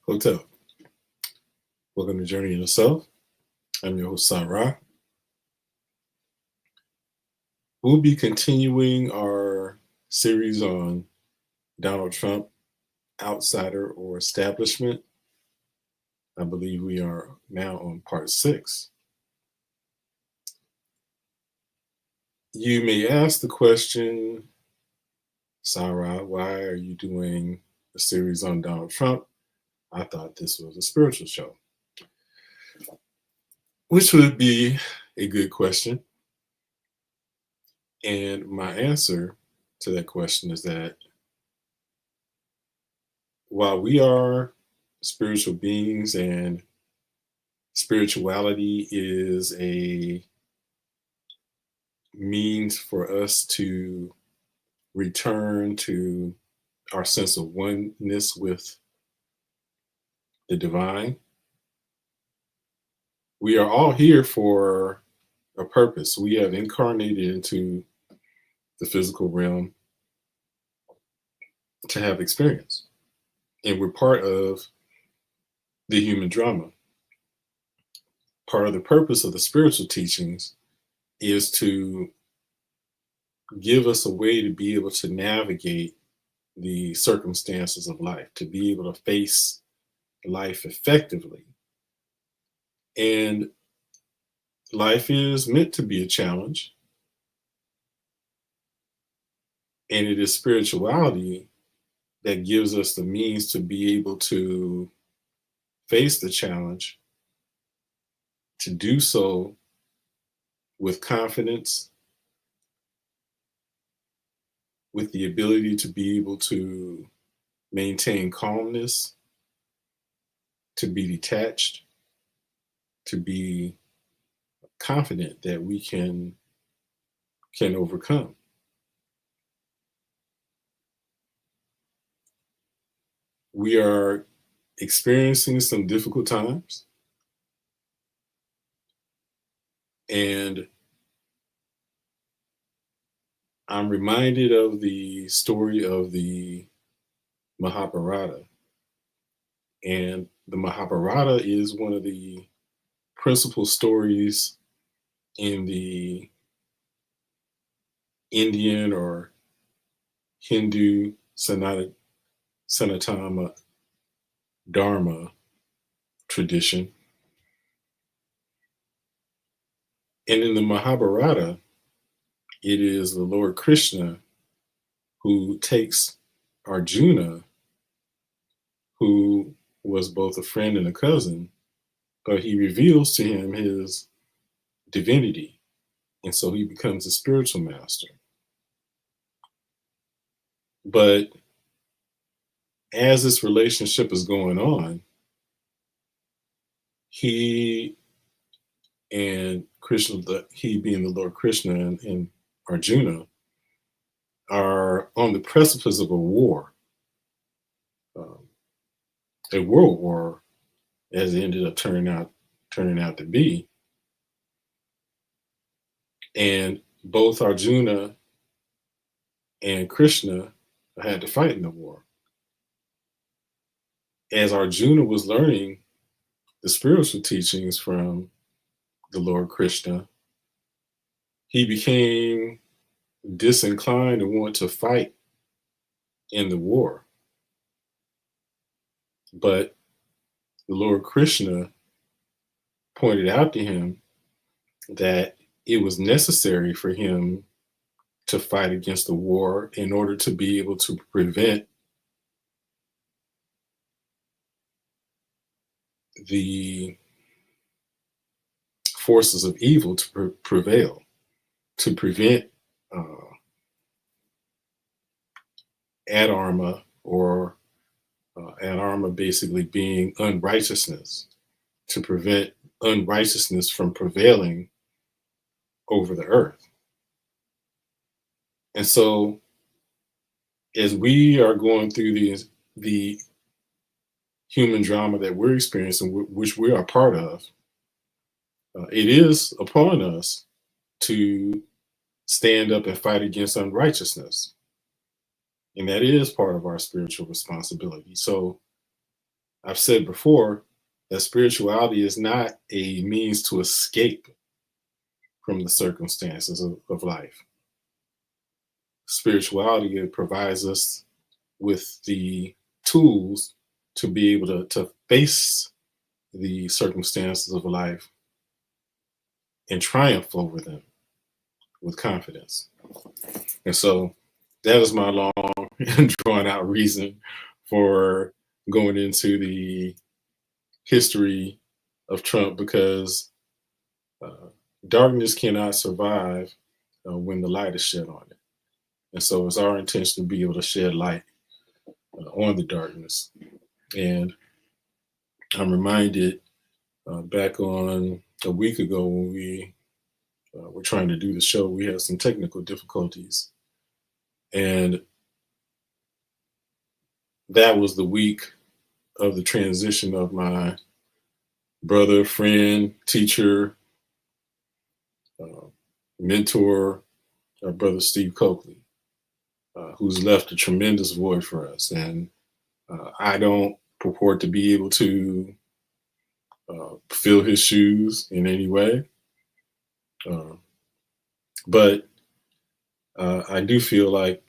Hotel. Welcome to Journey in the Self. I'm your host, Sarah. We'll be continuing our series on Donald Trump, outsider or establishment. I believe we are now on part 6. You may ask the question, Sarah, why are you doing a series on Donald Trump? I thought this was a spiritual show, which would be a good question. And my answer to that question is that while we are spiritual beings and spirituality is a means for us to return to our sense of oneness with the divine, we are all here for a purpose. We have incarnated into the physical realm to have experience, and we're part of the human drama. Part of the purpose of the spiritual teachings is to give us a way to be able to navigate the circumstances of life, to be able to face life effectively. And life is meant to be a challenge. And it is spirituality that gives us the means to be able to face the challenge, to do so with confidence, with the ability to be able to maintain calmness, to be detached, to be confident that we can overcome. We are experiencing some difficult times, and I'm reminded of the story of the Mahabharata. And the Mahabharata is one of the principal stories in the Indian or Hindu Sanatana Dharma tradition. And in the Mahabharata, it is the Lord Krishna who takes Arjuna, who was both a friend and a cousin, but he reveals to him his divinity. And so he becomes a spiritual master. But as this relationship is going on, he and Krishna, he being the Lord Krishna and Arjuna, are on the precipice of um, a world war, as it ended up turning out to be. And both Arjuna and Krishna had to fight in the war. As Arjuna was learning the spiritual teachings from the Lord Krishna, he became disinclined to want to fight in the war. But the Lord Krishna pointed out to him that it was necessary for him to fight against the war in order to be able to prevent the forces of evil to prevail, to prevent uh, adharma, or adharma basically being unrighteousness, to prevent unrighteousness from prevailing over the earth. And so, as we are going through the human drama that we're experiencing, which we are part of, it is upon us to stand up and fight against unrighteousness. And that is part of our spiritual responsibility. So I've said before that spirituality is not a means to escape from the circumstances of life. Spirituality, it provides us with the tools to be able to face the circumstances of life and triumph over them with confidence. And so that is my long and drawn out reason for going into the history of Trump, because uh, darkness cannot survive when the light is shed on it. And so it's our intention to be able to shed light on the darkness. And I'm reminded back on a week ago when we were trying to do the show, we had some technical difficulties. And that was the week of the transition of my brother, friend, teacher, uh, mentor, our brother Steve Coakley, who's left a tremendous void for us. And I don't purport to be able to fill his shoes in any way. Uh, but I do feel like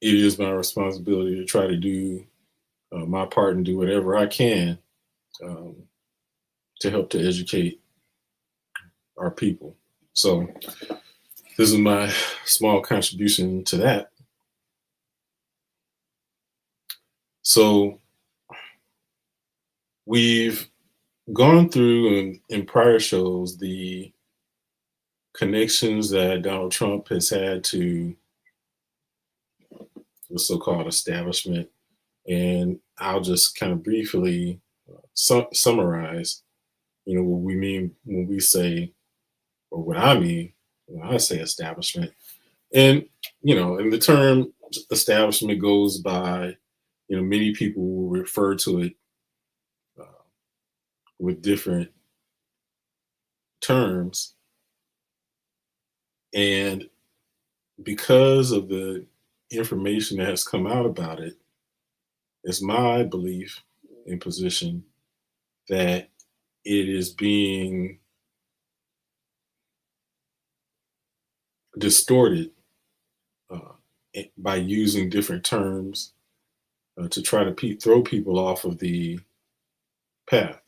it is my responsibility to try to do my part and do whatever I can um, to help to educate our people. So this is my small contribution to that. So we've gone through in prior shows the connections that Donald Trump has had to the so-called establishment, and I'll just kind of briefly summarize, what we mean when we say, or what I mean when I say establishment. And and the term establishment goes by, many people will refer to it uh, with different terms, and because of the information that has come out about it, it's my belief and position that it is being distorted uh, by using different terms to try to throw people off of the path.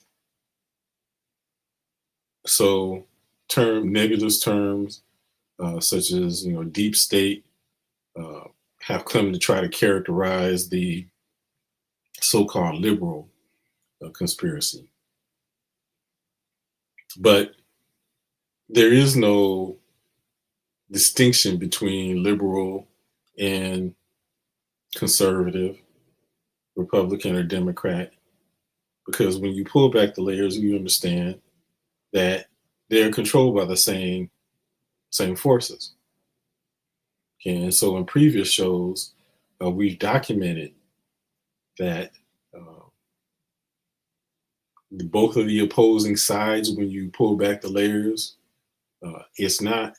So, nebulous terms such as deep state uh, have come to try to characterize the so-called liberal conspiracy, but there is no distinction between liberal and conservative, Republican or Democrat, because when you pull back the layers, you understand that they're controlled by the same forces. Okay, and so in previous shows, we've documented that uh, both of the opposing sides, when you pull back the layers, it's not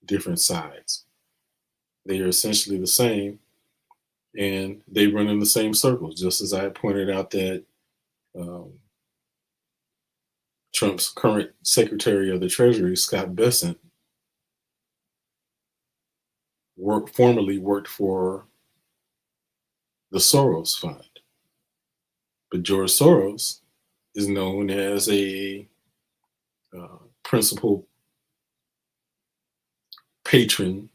different sides. They are essentially the same, and they run in the same circles. Just as I pointed out that um, Trump's current Secretary of the Treasury, Scott Bessent, formerly worked for the Soros Fund. But George Soros is known as a principal patron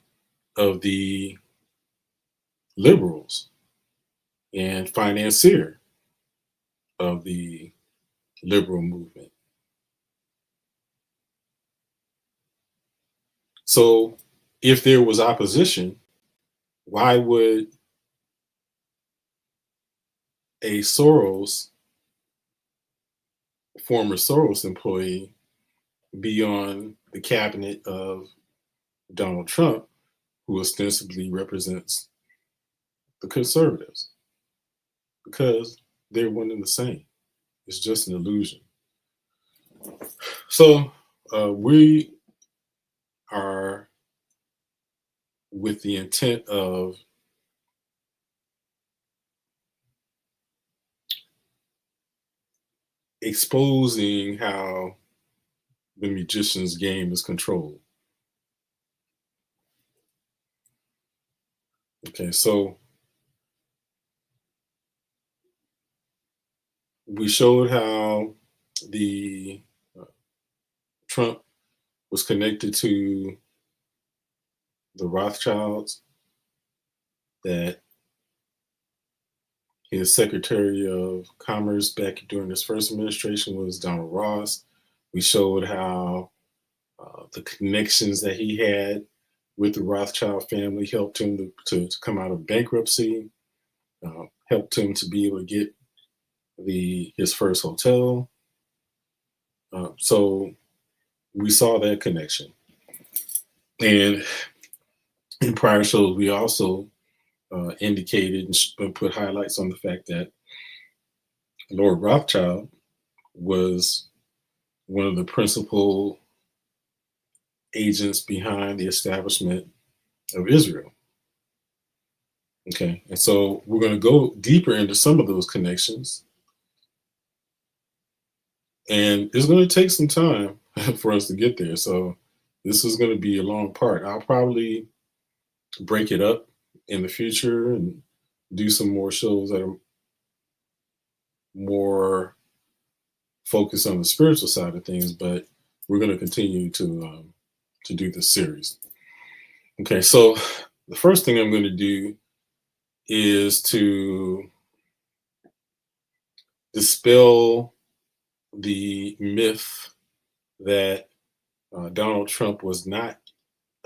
of the liberals and financier of the liberal movement. So if there was opposition, why would a former Soros employee, be on the cabinet of Donald Trump, who ostensibly represents the conservatives? Because they're one and the same. It's just an illusion. So we are with the intent of exposing how the magician's game is controlled. Okay, so we showed how the Trump was connected to the Rothschilds, that his Secretary of Commerce back during his first administration was Donald Ross. We showed how the connections that he had with the Rothschild family helped him to come out of bankruptcy, helped him to be able to get his first hotel. So we saw that connection. And in prior shows, we also indicated and put highlights on the fact that Lord Rothschild was one of the principal agents behind the establishment of Israel. Okay, and so we're going to go deeper into some of those connections, and it's going to take some time for us to get there. So this is going to be a long part. I'll probably break it up in the future and do some more shows that are more focused on the spiritual side of things, but we're going to continue to do this series. Okay, so the first thing I'm going to do is to dispel the myth that Donald Trump was not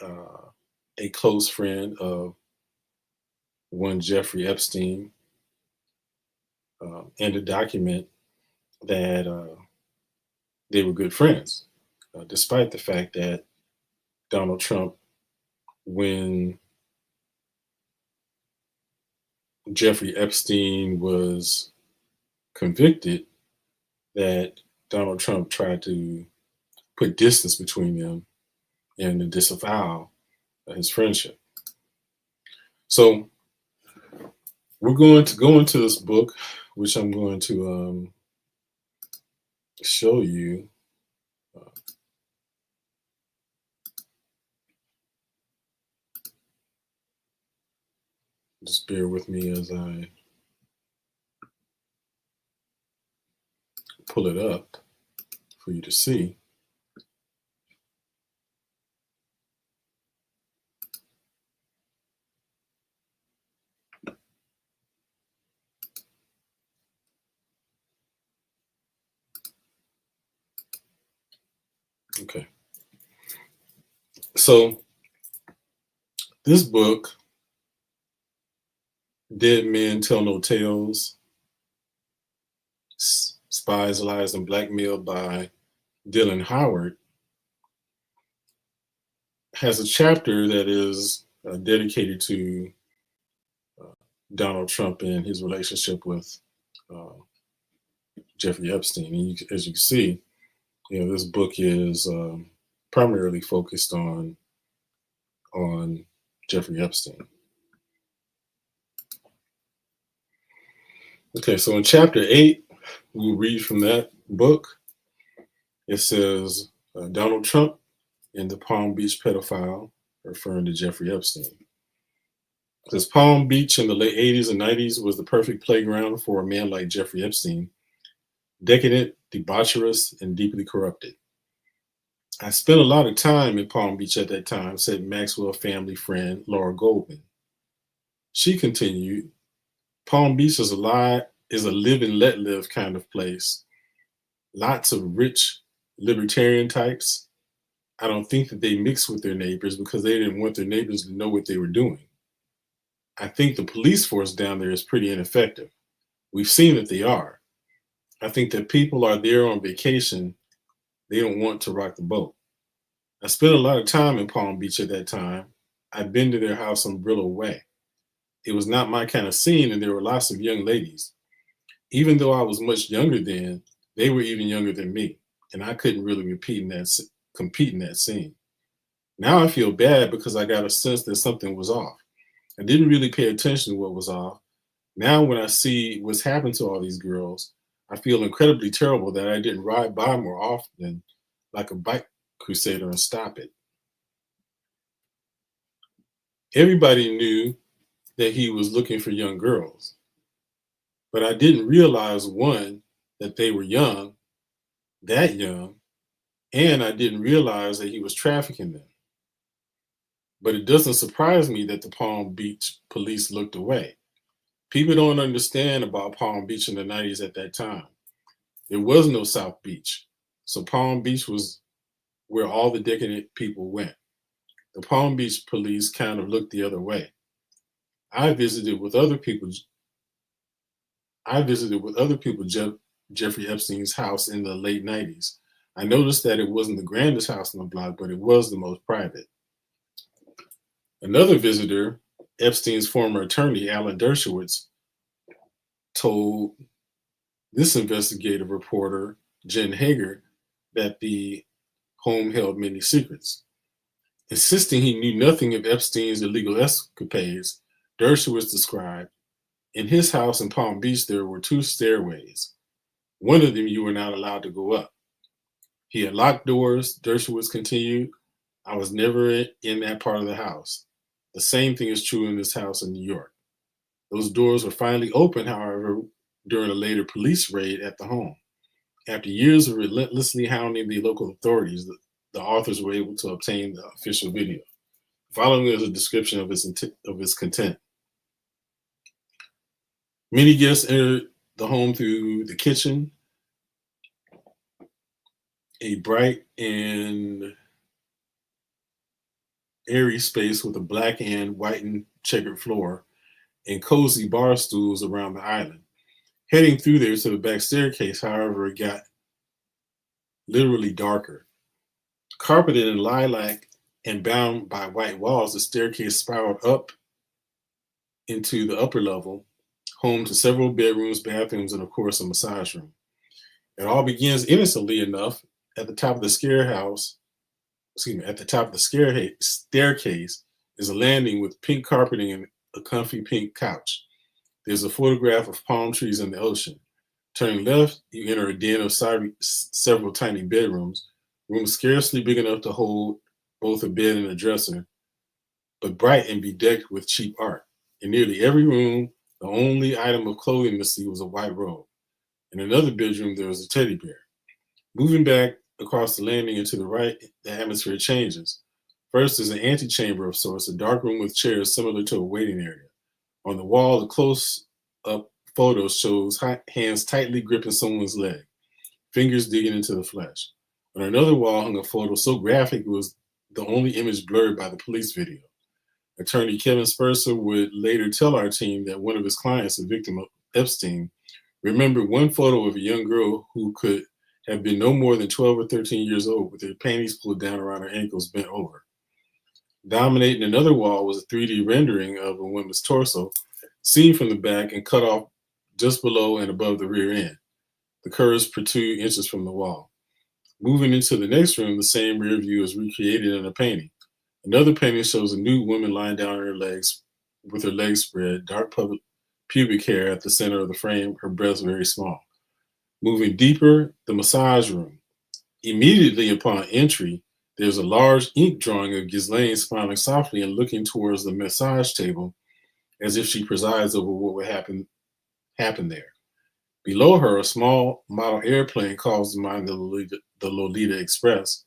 a close friend of one Jeffrey Epstein, and to document that they were good friends, despite the fact that Donald Trump, when Jeffrey Epstein was convicted, that Donald Trump tried to put distance between them and to disavow his friendship. So we're going to go into this book, which I'm going to show you. Just bear with me as I pull it up for you to see. Okay. So this book, Dead Men Tell No Tales, Spies, Lies, and Blackmail by Dylan Howard, has a chapter that is dedicated to Donald Trump and his relationship with Jeffrey Epstein. And as you can see, this book is primarily focused on Jeffrey Epstein. Okay, so in chapter 8, we'll read from that book. It says, Donald Trump and the Palm Beach pedophile, referring to Jeffrey Epstein. It says, Palm Beach in the late 80s and 90s was the perfect playground for a man like Jeffrey Epstein, decadent, debaucherous, and deeply corrupted. I spent a lot of time in Palm Beach at that time, said Maxwell family friend Laura Goldman. She continued, Palm Beach is a live and let live kind of place. Lots of rich libertarian types. I don't think that they mix with their neighbors because they didn't want their neighbors to know what they were doing. I think the police force down there is pretty ineffective. We've seen that they are. I think that people are there on vacation. They don't want to rock the boat. I spent a lot of time in Palm Beach at that time. I'd been to their house on Brillo Way. It was not my kind of scene, and there were lots of young ladies. Even though I was much younger then, they were even younger than me, and I couldn't really compete in that scene. Now I feel bad because I got a sense that something was off. I didn't really pay attention to what was off. Now when I see what's happened to all these girls, I feel incredibly terrible that I didn't ride by more often like a bike crusader and stop it. Everybody knew that he was looking for young girls, but I didn't realize, one, that they were young, that young, and I didn't realize that he was trafficking them. But it doesn't surprise me that the Palm Beach police looked away. People don't understand about Palm Beach in the 90s at that time. There was no South Beach. So Palm Beach was where all the decadent people went. The Palm Beach police kind of looked the other way. I visited with other people. I visited with other people Jeffrey Epstein's house in the late 90s. I noticed that it wasn't the grandest house on the block, but it was the most private. Another visitor, Epstein's former attorney, Alan Dershowitz, told this investigative reporter, Jen Hager, that the home held many secrets. Insisting he knew nothing of Epstein's illegal escapades, Dershowitz described, in his house in Palm Beach, there were 2 stairways. One of them you were not allowed to go up. He had locked doors, Dershowitz continued. I was never in that part of the house. The same thing is true in this house in New York. Those doors were finally opened, however, during a later police raid at the home. After years of relentlessly hounding the local authorities, the authors were able to obtain the official video. Following is a description of his content. Many guests entered the home through the kitchen, a bright and airy space with a black and white and checkered floor, and cozy bar stools around the island. Heading through there to the back staircase, however, it got literally darker. Carpeted in lilac and bound by white walls, the staircase spiraled up into the upper level, home to several bedrooms, bathrooms, and of course a massage room. It all begins innocently enough at the top of the staircase is a landing with pink carpeting and a comfy pink couch. There's a photograph of palm trees in the ocean. Turning left, you enter a den of several tiny bedrooms, rooms scarcely big enough to hold both a bed and a dresser, but bright and bedecked with cheap art. In nearly every room, the only item of clothing to see was a white robe. In another bedroom, there was a teddy bear. Moving back across the landing and to the right, the atmosphere changes. First is an antechamber of sorts, a dark room with chairs similar to a waiting area. On the wall, the close-up photo shows hands tightly gripping someone's leg, fingers digging into the flesh. On another wall hung a photo so graphic it was the only image blurred by the police video. Attorney Kevin Spurser would later tell our team that one of his clients, a victim of Epstein, remembered one photo of a young girl who could have been no more than 12 or 13 years old with her panties pulled down around her ankles, bent over. Dominating another wall was a 3D rendering of a woman's torso, seen from the back and cut off just below and above the rear end. The curves protrude inches from the wall. Moving into the next room, the same rear view is recreated in a painting. Another painting shows a nude woman lying down on her legs with her legs spread, dark pubic hair at the center of the frame, her breasts very small. Moving deeper, the massage room. Immediately upon entry, there's a large ink drawing of Ghislaine smiling softly and looking towards the massage table as if she presides over what would happen there. Below her, a small model airplane calls to mind the Lolita Express.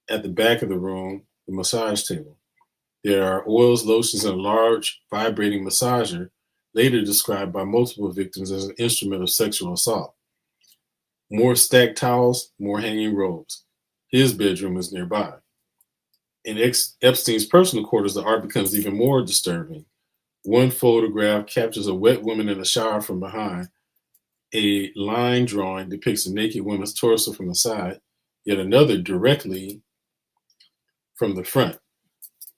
At the back of the room, the massage table. There are oils, lotions, and a large vibrating massager, later described by multiple victims as an instrument of sexual assault. More stacked towels, more hanging robes. His bedroom is nearby. In Epstein's personal quarters, the art becomes even more disturbing. One photograph captures a wet woman in a shower from behind. A line drawing depicts a naked woman's torso from the side, yet another directly from the front.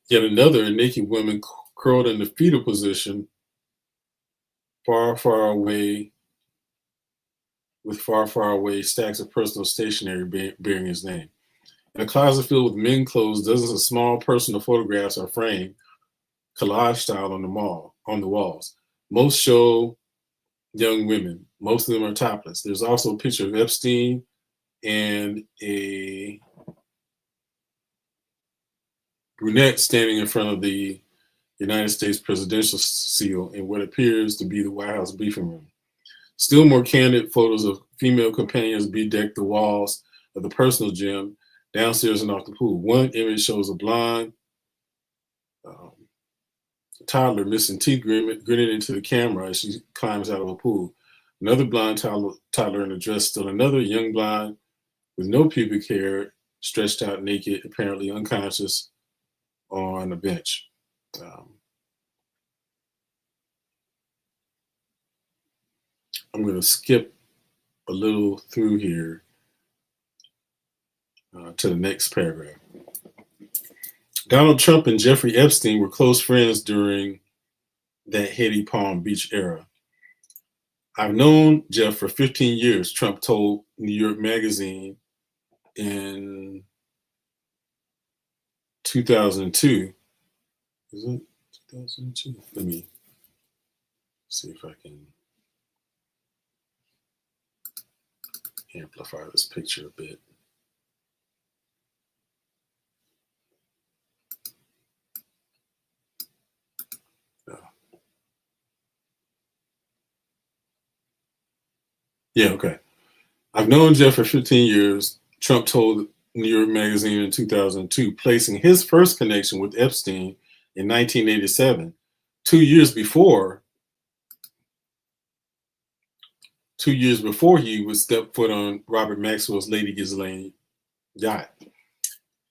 Yet another, a naked woman curled in the fetal position, far, far away, with far, far away stacks of personal stationery bearing his name. In a closet filled with men clothes, dozens of small personal photographs are framed, collage style on the walls. Most show young women. Most of them are topless. There's also a picture of Epstein and a brunette standing in front of the United States presidential seal in what appears to be the White House briefing room. Still more candid photos of female companions bedeck the walls of the personal gym downstairs and off the pool. One image shows a blonde um, toddler missing teeth grinning into the camera as she climbs out of a pool. Another blonde toddler in a dress, still another young blonde with no pubic hair, stretched out naked, apparently unconscious on a bench. I'm going to skip a little through here to the next paragraph. Donald Trump and Jeffrey Epstein were close friends during that heady Palm Beach era. I've known Jeff for 15 years, Trump told New York Magazine in 2002. Is it 2002? Let me see if I can amplify this picture a bit. Yeah, okay. I've known Jeff for 15 years, Trump told New York Magazine in 2002, placing his first connection with Epstein in 1987, 2 years before he would step foot on Robert Maxwell's Lady Ghislaine yacht.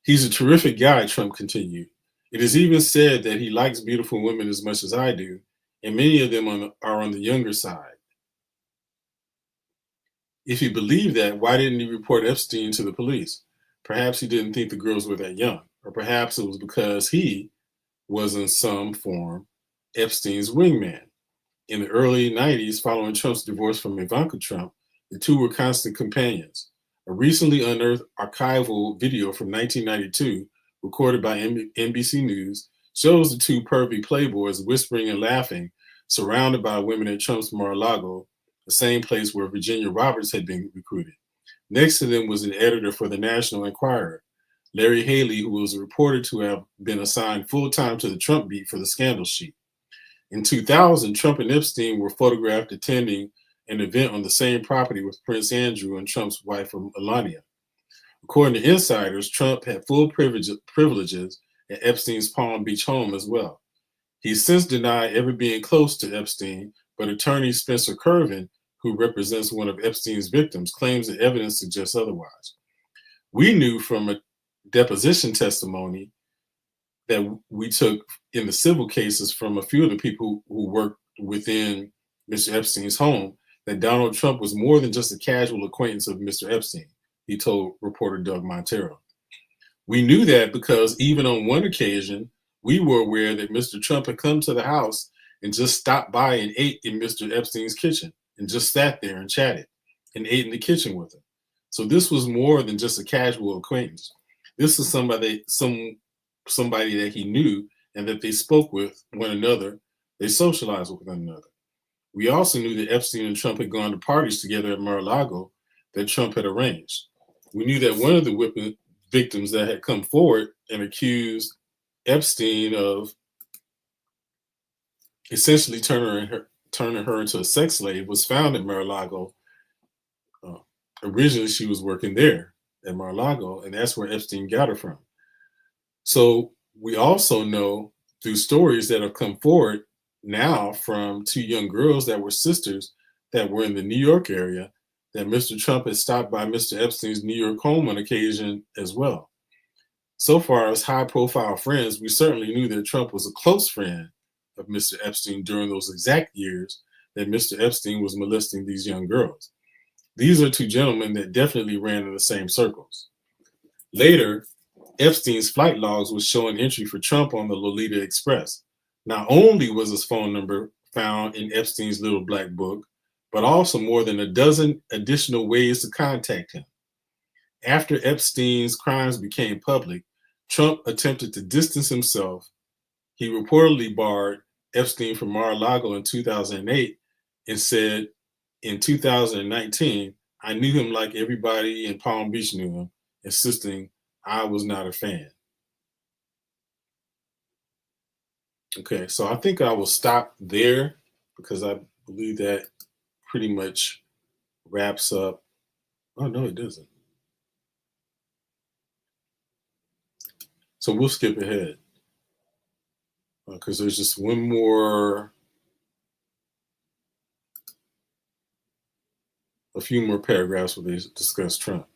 He's a terrific guy, Trump continued. It is even said that he likes beautiful women as much as I do, and many of them are on the younger side. If he believed that, why didn't he report Epstein to the police? Perhaps he didn't think the girls were that young, or perhaps it was because he was in some form Epstein's wingman. In the early 90s, following Trump's divorce from Ivanka Trump, the two were constant companions. A recently unearthed archival video from 1992, recorded by NBC News, shows the two pervy playboys whispering and laughing, surrounded by women at Trump's Mar-a-Lago, the same place where Virginia Roberts had been recruited. Next to them was an editor for the National Enquirer, Larry Haley, who was reported to have been assigned full-time to the Trump beat for the scandal sheet. In 2000, Trump and Epstein were photographed attending an event on the same property with Prince Andrew and Trump's wife, Melania. According to insiders, Trump had full privileges at Epstein's Palm Beach home as well. He's since denied ever being close to Epstein, but attorney Spencer Kervin, who represents one of Epstein's victims, claims that evidence suggests otherwise. We knew from a deposition testimony that we took in the civil cases from a few of the people who worked within Mr. Epstein's home that Donald Trump was more than just a casual acquaintance of Mr. Epstein, he told reporter Doug Montero. We knew that because even on one occasion, we were aware that Mr. Trump had come to the house and just stopped by and ate in Mr. Epstein's kitchen and just sat there and chatted and ate in the kitchen with him. So this was more than just a casual acquaintance. This is somebody that he knew and that they spoke with one another. They socialized with one another. We also knew that Epstein and Trump had gone to parties together at Mar-a-Lago that Trump had arranged. We knew that one of the victims that had come forward and accused Epstein of essentially turning her into a sex slave was found at Mar-a-Lago. Originally, she was working there at Mar-a-Lago, and that's where Epstein got her from. So we also know through stories that have come forward now from two young girls that were sisters that were in the New York area that Mr. Trump had stopped by Mr. Epstein's New York home on occasion as well. So far as high-profile friends, we certainly knew that Trump was a close friend of Mr. Epstein during those exact years that Mr. Epstein was molesting these young girls. These are two gentlemen that definitely ran in the same circles. Later, Epstein's flight logs would show an entry for Trump on the Lolita Express. Not only was his phone number found in Epstein's little black book, but also more than a dozen additional ways to contact him. After Epstein's crimes became public, Trump attempted to distance himself. He reportedly barred Epstein from Mar-a-Lago in 2008 and said in 2019, I knew him like everybody in Palm Beach knew him, insisting I was not a fan. Okay, so I think I will stop there because I believe that pretty much wraps up. Oh, no, it doesn't. So we'll skip ahead because there's just one more, a few more paragraphs where they discuss Trump.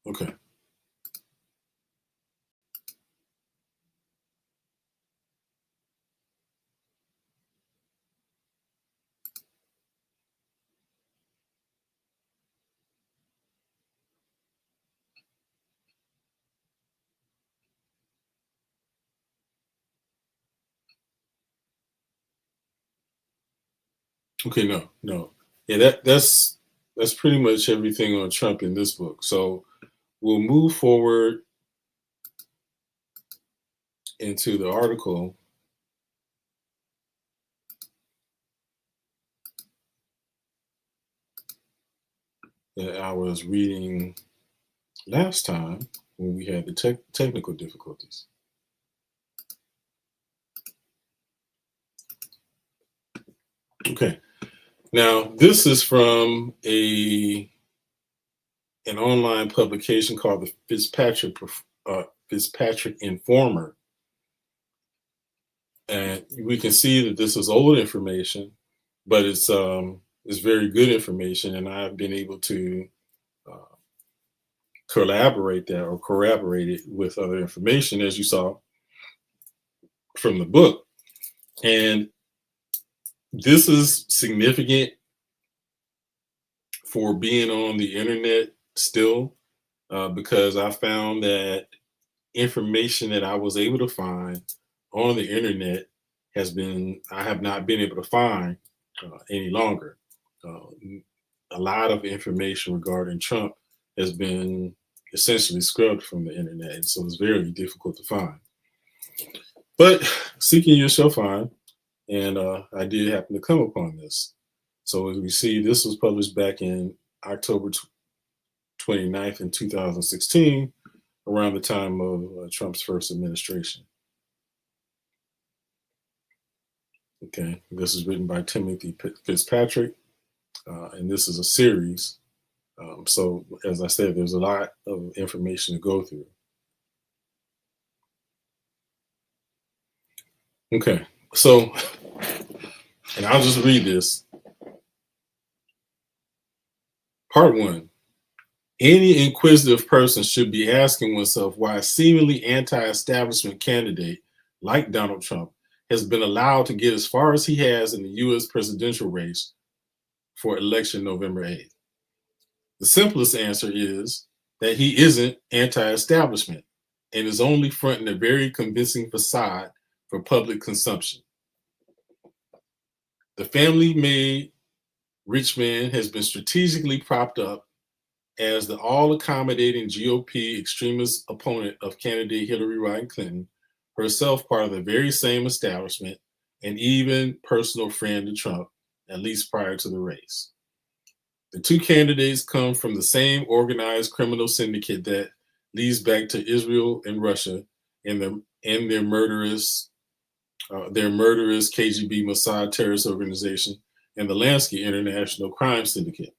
Okay. Okay, no. Yeah, that's pretty much everything on Trump in this book. So we'll move forward into the article that I was reading last time when we had the technical difficulties. Okay. Now, this is from an online publication called the Fitzpatrick Informer. And we can see that this is old information, but it's very good information, and I've been able to uh, collaborate that or corroborate it with other information, as you saw from the book. And this is significant for being on the internet still, because I found that information that I was able to find on the internet I have not been able to find any longer. Uh, a lot of information regarding Trump has been essentially scrubbed from the internet, and so it's very difficult to find. But seeking you shall find, and I did happen to come upon this. So as we see, this was published back in October 29th in 2016, around the time of Trump's first administration. Okay, this is written by Timothy Fitzpatrick, and this is a series. So, as I said, there's a lot of information to go through. Okay, so, and I'll just read this. Part one. Any inquisitive person should be asking oneself why a seemingly anti-establishment candidate like Donald Trump has been allowed to get as far as he has in the US presidential race for election November 8th. The simplest answer is that he isn't anti-establishment and is only fronting a very convincing facade for public consumption. The family-made rich man has been strategically propped up as the all-accommodating GOP extremist opponent of candidate Hillary Rodham Clinton, herself part of the very same establishment and even personal friend to Trump, at least prior to the race. The two candidates come from the same organized criminal syndicate that leads back to Israel and Russia and their murderous KGB Mossad terrorist organization and the Lansky International Crime Syndicate.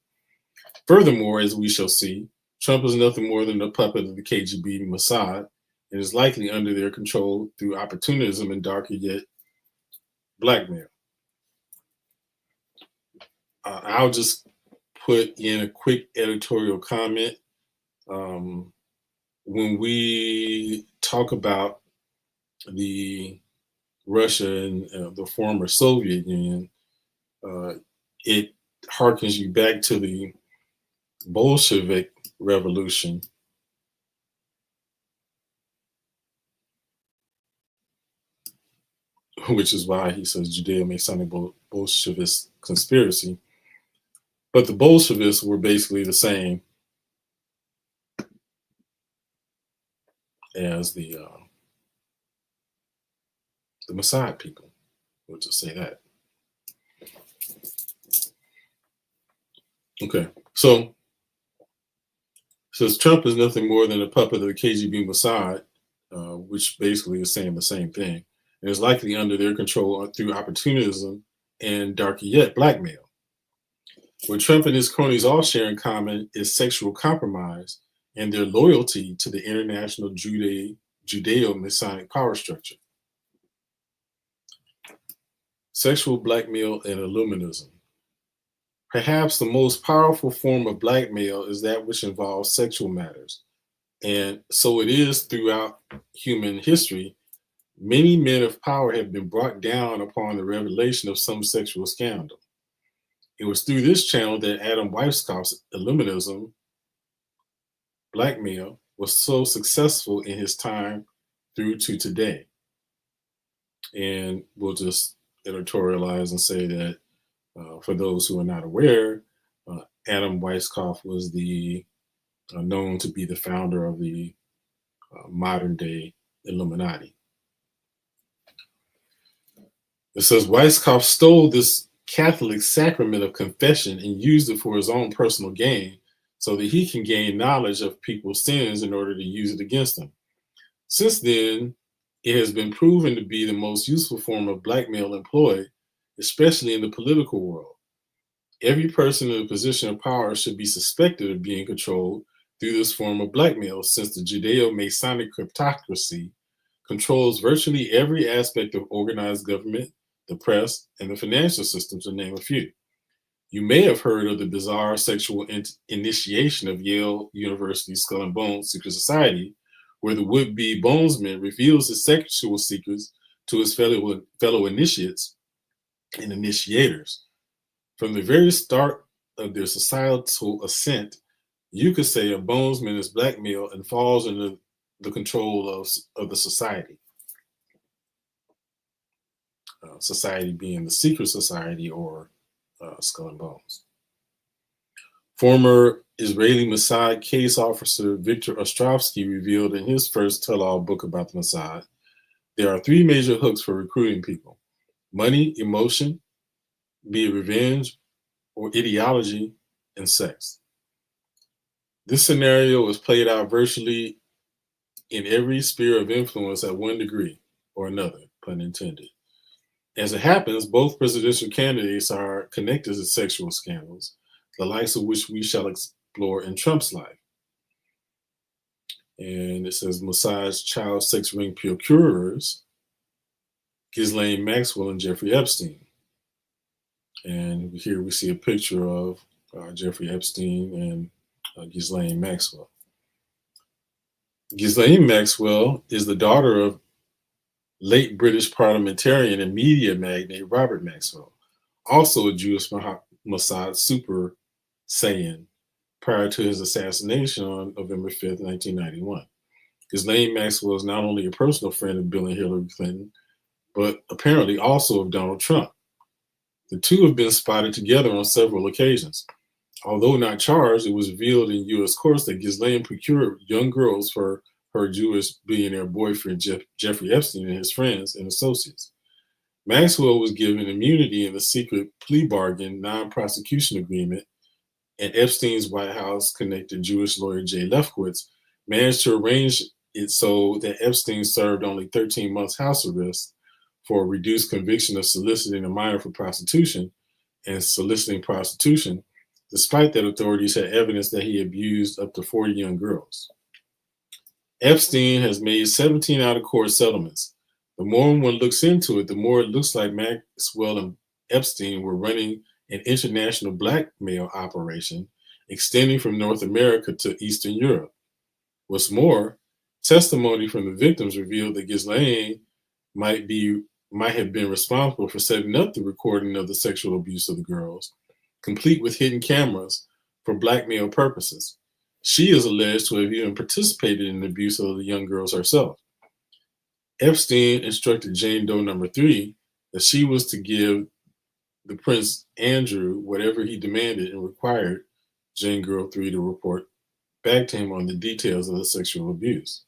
Furthermore, as we shall see, Trump is nothing more than a puppet of the KGB Mossad and is likely under their control through opportunism and darker yet blackmail. I'll just put in a quick editorial comment. When we talk about the Russia and the former Soviet Union, it harkens you back to the Bolshevik Revolution, which is why he says Judeo-Masonic Bolshevist conspiracy. But the Bolshevists were basically the same as the Mossad people. We'll just say that. Okay, so says Trump is nothing more than a puppet of the KGB Mossad, which basically is saying the same thing, and is likely under their control through opportunism and, darker yet, blackmail. What Trump and his cronies all share in common is sexual compromise and their loyalty to the international Judeo-Masonic power structure. Sexual blackmail and Illuminism. Perhaps the most powerful form of blackmail is that which involves sexual matters. And so it is throughout human history. Many men of power have been brought down upon the revelation of some sexual scandal. It was through this channel that Adam Weisskopf's Illuminism, blackmail, was so successful in his time through to today. And we'll just editorialize and say that for those who are not aware, Adam Weisskopf was known to be the founder of the modern day Illuminati. It says Weisskopf stole this Catholic sacrament of confession and used it for his own personal gain so that he can gain knowledge of people's sins in order to use it against them. Since then, it has been proven to be the most useful form of blackmail employed, especially in the political world. Every person in a position of power should be suspected of being controlled through this form of blackmail, since the Judeo-Masonic cryptocracy controls virtually every aspect of organized government, the press, and the financial system, to name a few. You may have heard of the bizarre sexual initiation of Yale University's Skull and Bones Secret Society, where the would-be bonesman reveals his sexual secrets to his fellow initiates and initiators. From the very start of their societal ascent, you could say a bonesman is blackmailed and falls under the control of the society. Society being the secret society or Skull and Bones. Former Israeli Mossad case officer Victor Ostrovsky revealed in his first tell-all book about the Mossad, there are three major hooks for recruiting people: money, emotion, be it revenge, or ideology, and sex. This scenario is played out virtually in every sphere of influence at one degree or another, pun intended. As it happens, both presidential candidates are connected to sexual scandals, the likes of which we shall explore in Trump's life. And it says Mossad's child sex ring procurers, Ghislaine Maxwell and Jeffrey Epstein. And here we see a picture of Jeffrey Epstein and Ghislaine Maxwell. Ghislaine Maxwell is the daughter of late British parliamentarian and media magnate Robert Maxwell, also a Jewish Mossad super Saiyan, prior to his assassination on November 5th, 1991. Ghislaine Maxwell is not only a personal friend of Bill and Hillary Clinton, but apparently also of Donald Trump. The two have been spotted together on several occasions. Although not charged, it was revealed in U.S. courts that Ghislaine procured young girls for her Jewish billionaire boyfriend, Jeffrey Epstein, and his friends and associates. Maxwell was given immunity in the secret plea bargain non-prosecution agreement, and Epstein's White House-connected Jewish lawyer Jay Lefkowitz managed to arrange it so that Epstein served only 13 months house arrest for a reduced conviction of soliciting a minor for prostitution and soliciting prostitution, despite that authorities had evidence that he abused up to 40 young girls. Epstein has made 17 out-of-court settlements. The more one looks into it, the more it looks like Maxwell and Epstein were running an international blackmail operation extending from North America to Eastern Europe. What's more, testimony from the victims revealed that Ghislaine might have been responsible for setting up the recording of the sexual abuse of the girls, complete with hidden cameras for blackmail purposes. She is alleged to have even participated in the abuse of the young girls herself. Epstein instructed Jane Doe number 3 that she was to give the Prince Andrew whatever he demanded and required Jane Girl 3 to report back to him on the details of the sexual abuse.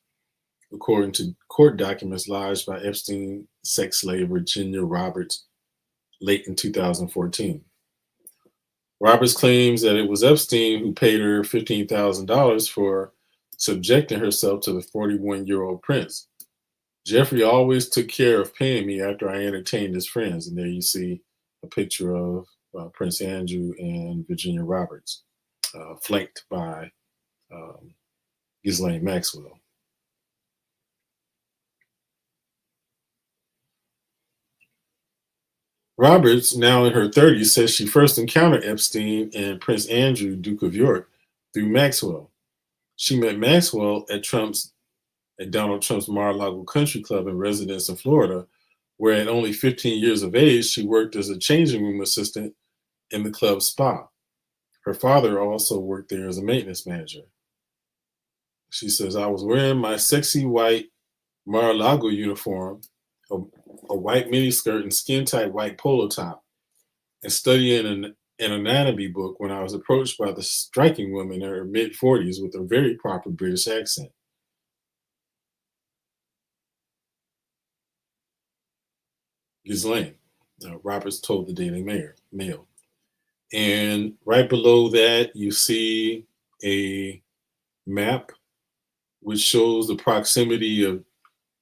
according to court documents lodged by Epstein sex slave Virginia Roberts late in 2014. Roberts claims that it was Epstein who paid her $15,000 for subjecting herself to the 41-year-old prince. Jeffrey always took care of paying me after I entertained his friends. And there you see a picture of Prince Andrew and Virginia Roberts, flanked by Ghislaine Maxwell. Roberts, now in her 30s, says she first encountered Epstein and Prince Andrew, Duke of York, through Maxwell. She met Maxwell at Donald Trump's Mar-a-Lago Country Club in residence in Florida, where at only 15 years of age, she worked as a changing room assistant in the club's spa. Her father also worked there as a maintenance manager. She says, I was wearing my sexy white Mar-a-Lago uniform, a white miniskirt and skin-tight white polo top, and studying an anatomy book when I was approached by the striking woman in her mid-40s with a very proper British accent. Ghislaine, Roberts told the Daily Mail. And right below that, you see a map which shows the proximity of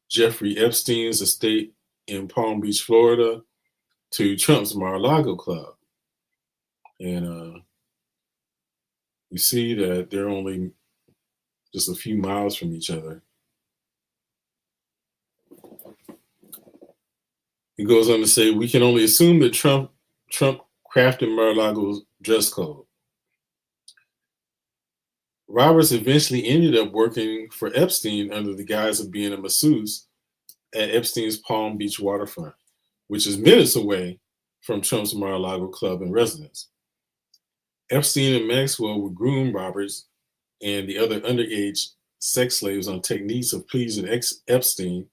Jeffrey Epstein's estate in Palm Beach, Florida, to Trump's Mar-a-Lago Club. And you see that they're only just a few miles from each other. He goes on to say, we can only assume that Trump crafted Mar-a-Lago's dress code. Roberts eventually ended up working for Epstein under the guise of being a masseuse at Epstein's Palm Beach waterfront, which is minutes away from Trump's Mar-a-Lago club and residence. Epstein and Maxwell would groom Roberts and the other underage sex slaves on techniques of pleasing Epstein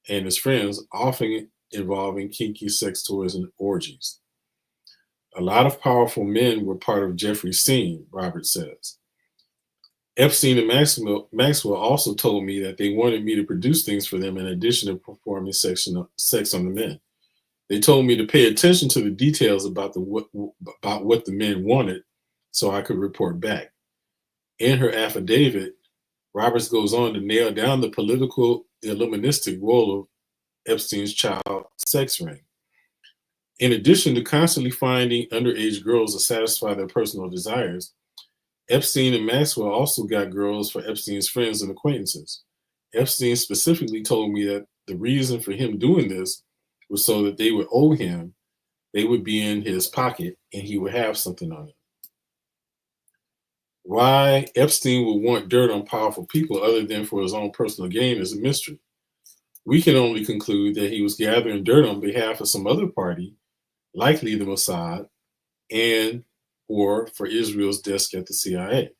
and his friends, often involving kinky sex toys and orgies. A lot of powerful men were part of Jeffrey's scene, Roberts says. Epstein and Maxwell also told me that they wanted me to produce things for them in addition to performing sex on the men. They told me to pay attention to the details about what the men wanted so I could report back. In her affidavit, Roberts goes on to nail down the political illuministic role of Epstein's child sex ring. In addition to constantly finding underage girls to satisfy their personal desires, Epstein and Maxwell also got girls for Epstein's friends and acquaintances. Epstein specifically told me that the reason for him doing this was so that they would owe him, they would be in his pocket, and he would have something on it. Why Epstein would want dirt on powerful people other than for his own personal gain is a mystery. We can only conclude that he was gathering dirt on behalf of some other party, likely the Mossad, and or for Israel's desk at the CIA.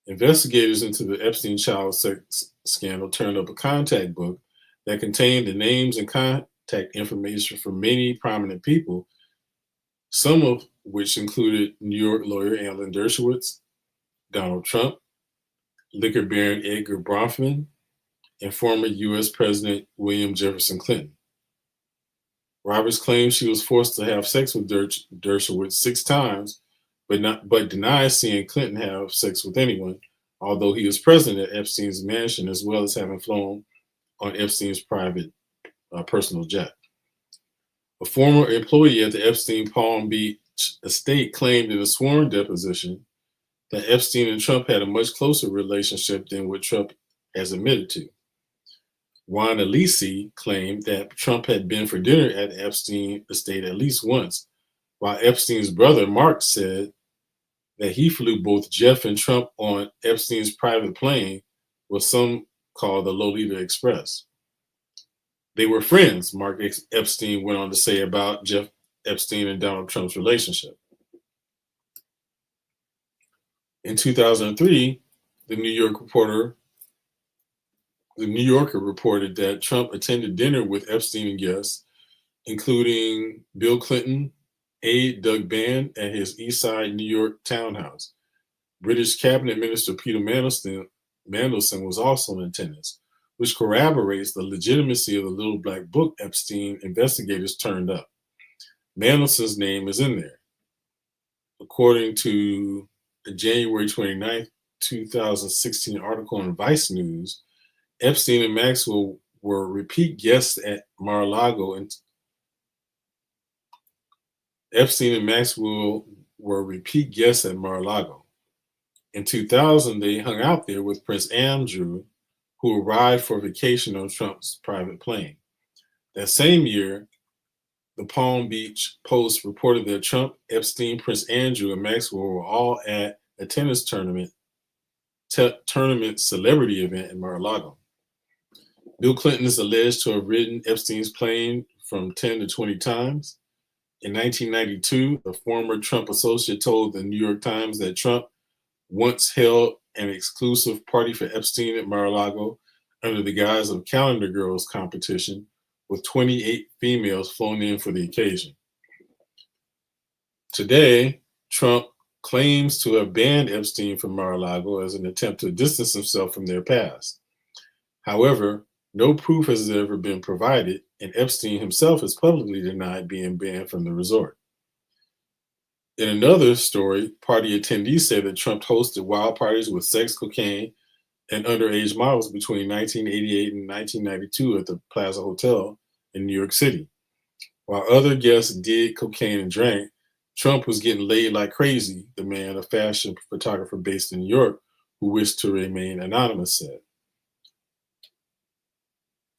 Investigators into the Epstein child sex scandal turned up a contact book that contained the names and contact information for many prominent people, some of which included New York lawyer Alan Dershowitz, Donald Trump, liquor baron Edgar Bronfman, and former U.S. President William Jefferson Clinton. Roberts claims she was forced to have sex with Dershowitz 6 times, but denies seeing Clinton have sex with anyone, although he was present at Epstein's mansion as well as having flown on Epstein's private personal jet. A former employee at the Epstein Palm Beach estate claimed in a sworn deposition that Epstein and Trump had a much closer relationship than what Trump has admitted to. Juan Alisi claimed that Trump had been for dinner at the Epstein estate at least once, while Epstein's brother Mark said that he flew both Jeff and Trump on Epstein's private plane, what some call the Lolita Express. They were friends, Mark Epstein went on to say about Jeff Epstein and Donald Trump's relationship. In 2003, the New Yorker reported that Trump attended dinner with Epstein and guests, including Bill Clinton, aide Doug Band at his East Side New York townhouse. British Cabinet Minister Peter Mandelson was also in attendance. which corroborates the legitimacy of the little black book Epstein investigators turned up. Mandelson's name is in there. According to the January 29th, 2016 article in Vice News, Epstein and Maxwell were repeat guests at Mar-a-Lago, and Epstein and Maxwell were repeat guests at Mar-a-Lago. In 2000, they hung out there with Prince Andrew, who arrived for vacation on Trump's private plane. That same year, the Palm Beach Post reported that Trump, Epstein, Prince Andrew, and Maxwell were all at a tennis tournament celebrity event in Mar-a-Lago. Bill Clinton is alleged to have ridden Epstein's plane from 10 to 20 times. In 1992, a former Trump associate told the New York Times that Trump once held an exclusive party for Epstein at Mar-a-Lago under the guise of Calendar Girls competition, with 28 females flown in for the occasion. Today, Trump claims to have banned Epstein from Mar-a-Lago as an attempt to distance himself from their past. However, no proof has ever been provided, and Epstein himself has publicly denied being banned from the resort. In another story, party attendees say that Trump hosted wild parties with sex, cocaine, and underage models between 1988 and 1992 at the Plaza Hotel in New York City. While other guests did cocaine and drank, Trump was getting laid like crazy, the man, a fashion photographer based in New York, who wished to remain anonymous, said.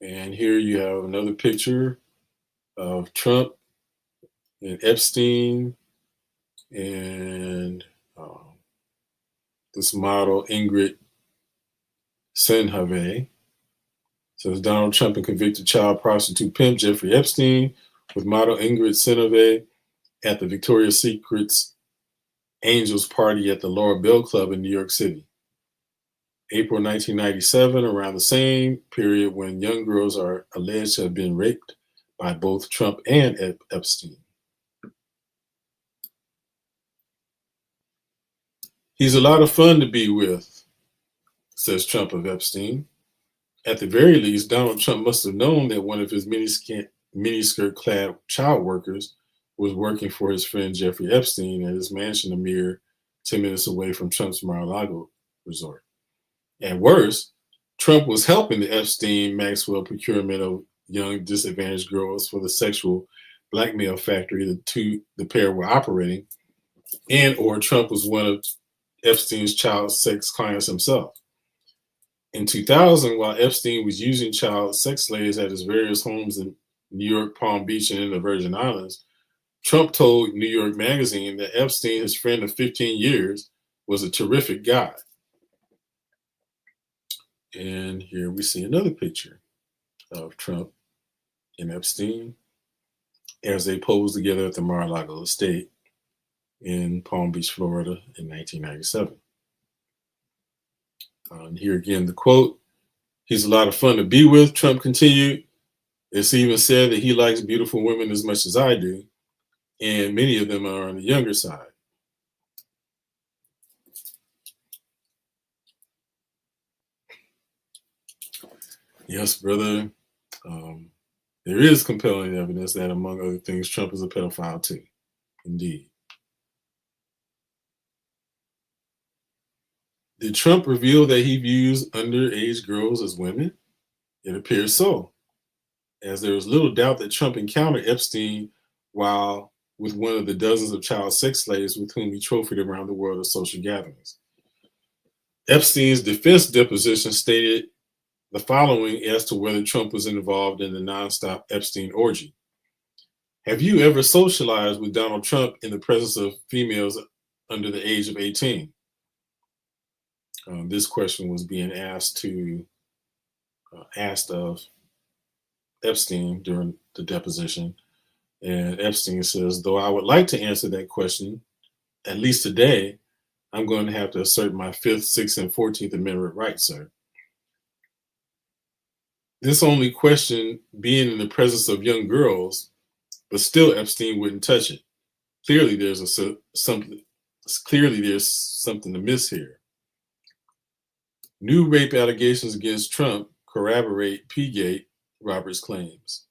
And here you have another picture of Trump and Epstein and this model, Ingrid Senhave. Says Donald Trump and convicted child prostitute pimp Jeffrey Epstein with model Ingrid Senhave at the Victoria's Secret's Angels Party at the Laura Bell Club in New York City. April 1997, around the same period when young girls are alleged to have been raped by both Trump and Epstein. He's a lot of fun to be with, says Trump of Epstein. At the very least, Donald Trump must have known that one of his miniskirt-clad child workers was working for his friend Jeffrey Epstein at his mansion a mere 10 minutes away from Trump's Mar-a-Lago resort. And worse, Trump was helping the Epstein-Maxwell procurement of young disadvantaged girls for the sexual blackmail factory the pair were operating, or Trump was one of Epstein's child sex clients himself. In 2000, while Epstein was using child sex slaves at his various homes in New York, Palm Beach, and in the Virgin Islands, Trump told New York Magazine that Epstein, his friend of 15 years, was a terrific guy. And here we see another picture of Trump and Epstein as they posed together at the Mar-a-Lago estate in Palm Beach, Florida in 1997. And here again, the quote, "He's a lot of fun to be with," Trump continued. It's even said that he likes beautiful women as much as I do, and many of them are on the younger side. Yes, brother. There is compelling evidence that, among other things, Trump is a pedophile too. Indeed. Did Trump reveal that he views underage girls as women? It appears so, as there is little doubt that Trump encountered Epstein while with one of the dozens of child sex slaves with whom he trophied around the world at social gatherings. Epstein's defense deposition stated the following as to whether Trump was involved in the nonstop Epstein orgy. Have you ever socialized with Donald Trump in the presence of females under the age of 18? This question was being asked of Epstein during the deposition. And Epstein says, though I would like to answer that question, at least today, I'm going to have to assert my 5th, 6th, and 14th Amendment rights, sir. This only questioned being in the presence of young girls, but still Epstein wouldn't touch it. Clearly there's something amiss here. New rape allegations against Trump corroborate P-Gate, Roberts claims.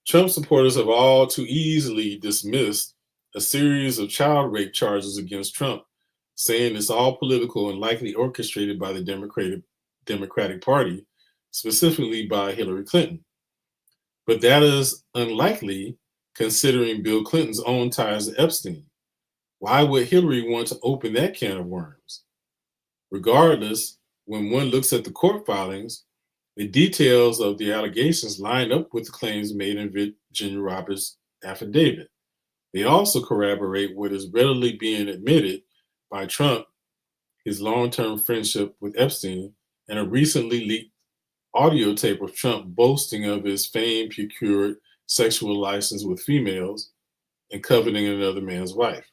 Trump supporters have all too easily dismissed a series of child rape charges against Trump, saying it's all political and likely orchestrated by the Democratic Party, specifically by Hillary Clinton. But that is unlikely considering Bill Clinton's own ties to Epstein. Why would Hillary want to open that can of worms? Regardless, when one looks at the court filings, the details of the allegations line up with the claims made in Virginia Roberts' affidavit. They also corroborate what is readily being admitted by Trump, his long-term friendship with Epstein, and a recently leaked audio tape of Trump boasting of his fame-procured sexual license with females and coveting another man's wife.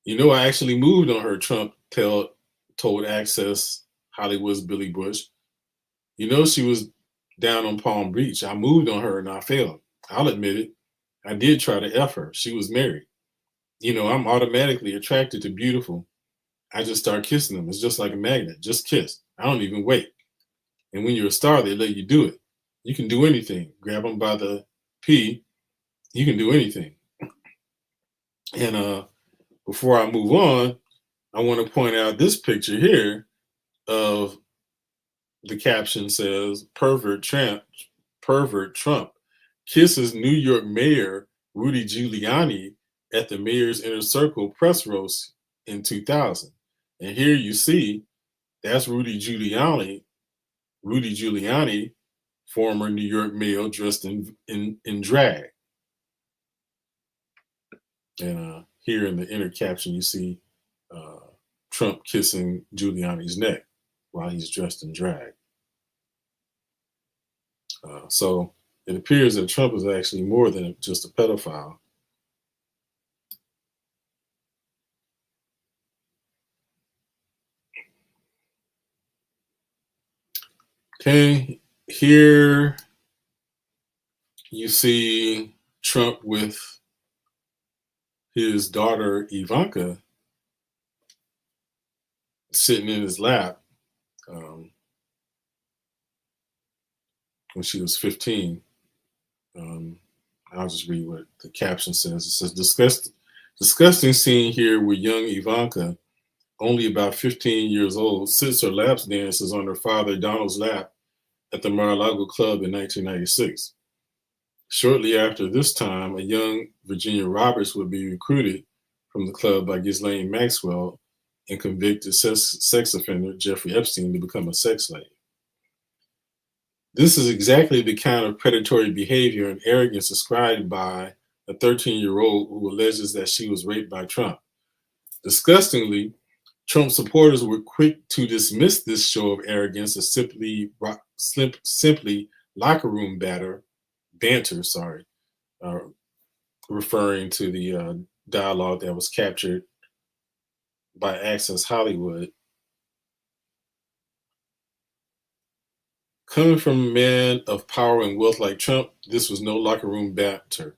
You know, I actually moved on her, Trump told Access Hollywood's Billy Bush. You know, she was down on Palm Beach. I moved on her and I failed. I'll admit it. I did try to F her. She was married. You know, I'm automatically attracted to beautiful. I just start kissing them. It's just like a magnet. Just kiss. I don't even wait. And when you're a star, they let you do it. You can do anything. Grab them by the P. You can do anything. And before I move on, I want to point out this picture here of the caption says, pervert Trump kisses New York Mayor Rudy Giuliani at the Mayor's Inner Circle press roast in 2000. And here you see, that's Rudy Giuliani, former New York mayor dressed in drag. And here in the inner caption, you see Trump kissing Giuliani's neck while he's dressed in drag. So it appears that Trump is actually more than just a pedophile. Okay, here you see Trump with his daughter Ivanka sitting in his lap when she was 15. I'll just read what the caption says. It says, disgusting scene here where young Ivanka, only about 15 years old, sits or laps dances on her father Donald's lap at the Mar-a-Lago Club in 1996. Shortly after this time, a young Virginia Roberts would be recruited from the club by Ghislaine Maxwell and convicted sex offender Jeffrey Epstein to become a sex slave. This is exactly the kind of predatory behavior and arrogance ascribed by a 13-year-old who alleges that she was raped by Trump. Disgustingly, Trump supporters were quick to dismiss this show of arrogance as simply locker room banter, referring to the dialogue that was captured by Access Hollywood. Coming from a man of power and wealth like Trump, this was no locker room banter.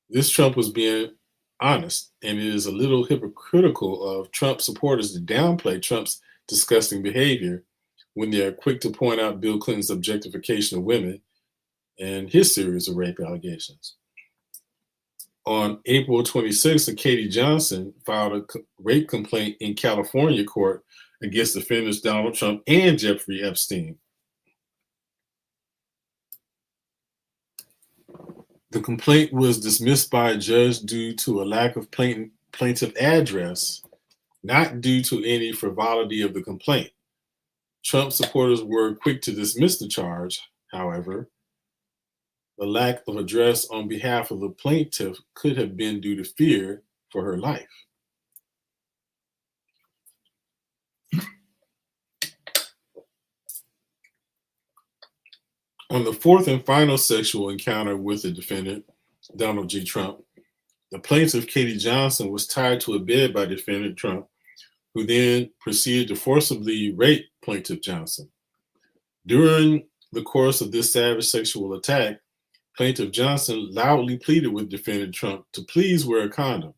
This Trump was being honest, and it is a little hypocritical of Trump supporters to downplay Trump's disgusting behavior when they are quick to point out Bill Clinton's objectification of women and his series of rape allegations. On April 26th, Katie Johnson filed a rape complaint in California court against defendants Donald Trump and Jeffrey Epstein. The complaint was dismissed by a judge due to a lack of plaintiff address, not due to any frivolity of the complaint. Trump supporters were quick to dismiss the charge, however. The lack of address on behalf of the plaintiff could have been due to fear for her life. On the fourth and final sexual encounter with the defendant, Donald J. Trump, the plaintiff, Katie Johnson, was tied to a bed by defendant Trump, who then proceeded to forcibly rape plaintiff Johnson. During the course of this savage sexual attack, plaintiff Johnson loudly pleaded with defendant Trump to please wear a condom.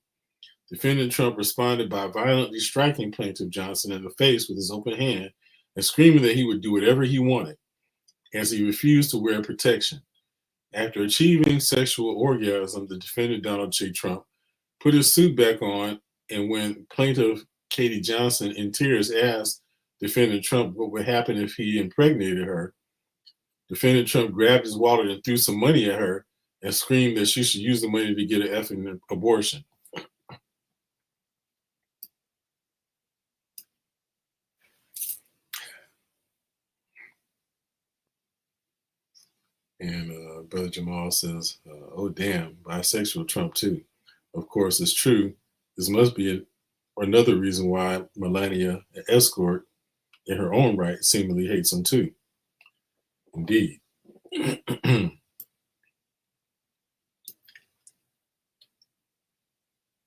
Defendant Trump responded by violently striking plaintiff Johnson in the face with his open hand and screaming that he would do whatever he wanted, as he refused to wear protection. After achieving sexual orgasm, the defendant, Donald J. Trump, put his suit back on, and when plaintiff Katie Johnson, in tears, asked defendant Trump what would happen if he impregnated her, defendant Trump grabbed his wallet and threw some money at her and screamed that she should use the money to get an effing abortion. And Brother Jamal says, oh, damn, bisexual Trump too. Of course, it's true. This must be another reason why Melania, an escort, in her own right, seemingly hates him too. Indeed.